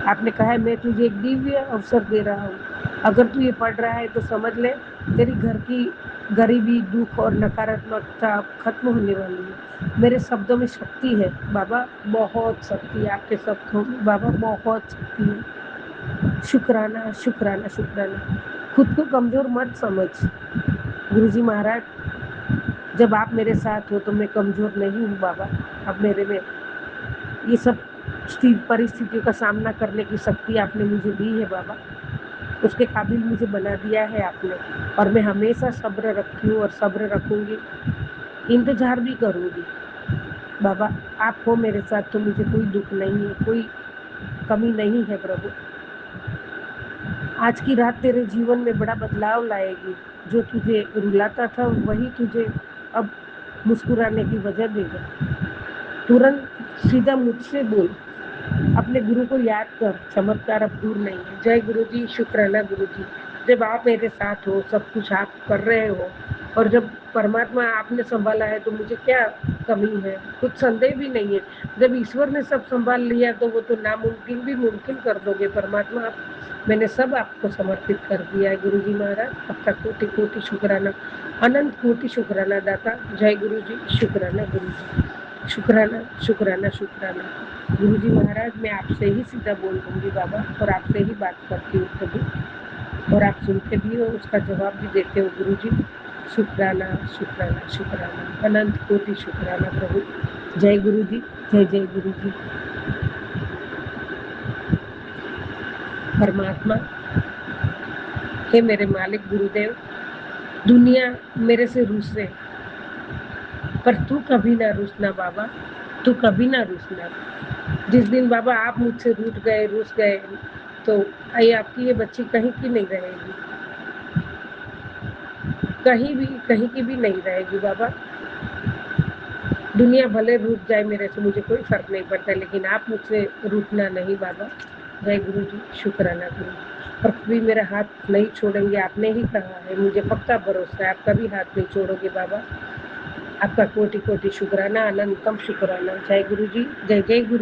आपने कहा है मैं तुझे एक दिव्य अवसर दे रहा हूँ, अगर तू ये पढ़ रहा है तो समझ ले तेरी घर की गरीबी, दुख और नकारात्मकता खत्म होने वाली है। मेरे शब्दों में शक्ति है बाबा, बहुत शक्ति है आपके शब्दों में बाबा, बहुत शक्ति है। शुक्राना शुक्राना शुक्राना। खुद को कमजोर मत समझ गुरु जी महाराज, जब आप मेरे साथ हो तो मैं कमजोर नहीं हूँ बाबा। अब मेरे में ये सब परिस्थितियों का सामना करने की शक्ति आपने मुझे दी है बाबा, उसके काबिल मुझे बना दिया है आपने, और मैं हमेशा सब्र रखी हूँ और सब्र रखूंगी, इंतजार भी करूंगी बाबा। आप हो मेरे साथ तो मुझे कोई दुख नहीं है, कोई कमी नहीं है प्रभु। आज की रात तेरे जीवन में बड़ा बदलाव लाएगी। जो तुझे रुलाता था वही तुझे अब मुस्कुराने की वजह देगा। तुरंत सीधा मुझसे बोल, अपने गुरु को याद कर, चमत्कार अब दूर नहीं है। जय गुरु जी, शुक्राना गुरु जी। जब आप मेरे साथ हो, सब कुछ आप कर रहे हो, और जब परमात्मा आपने संभाला है तो मुझे क्या कमी है, कुछ संदेह भी नहीं है। जब ईश्वर ने सब संभाल लिया तो वो तो नामुमकिन भी मुमकिन कर दोगे परमात्मा। मैंने सब आपको समर्पित कर दिया है गुरु जी महाराज। आपका कोटि कोटि शुक्राना, अनंत कोटि शुक्राना दाता। जय गुरु जी, शुक्राना गुरु जी, शुक्राना शुक्राना शुक्राना। गुरु जी महाराज, मैं आपसे ही सीधा बोल दूंगी बाबा, और आपसे ही बात करती हूँ प्रभु, और आप सुनते भी हो, उसका जवाब भी देते हो गुरु जी। शुक्राना शुक्राना शुक्राना, अनंत कोटि शुक्राना प्रभु। जय गुरु जी, जय जय गुरु जी। परमात्मा, हे मेरे मालिक गुरुदेव, दुनिया मेरे से रूसे, पर तू कभी ना रूसना बाबा, तू कभी ना रूसना। जिस दिन बाबा आप मुझसे रूठ गए, रूस गए, तो आई आपकी ये बच्ची कहीं की नहीं रहेगी, कहीं की भी नहीं रहेगी बाबा। दुनिया भले रूठ जाए मेरे से, मुझे कोई फर्क नहीं पड़ता, लेकिन आप मुझसे रूठना नहीं बाबा। जय गुरु जी, शुक्राना गुरु जी। और कभी मेरा हाथ नहीं छोड़ेंगे, आपने ही कहा है, मुझे पक्का भरोसा है, आप कभी हाथ नहीं छोड़ोगे बाबा। आपका कोटि कोटि शुक्राना, अनंतम शुक्राना। जय गुरु जी, जय जय गुरु।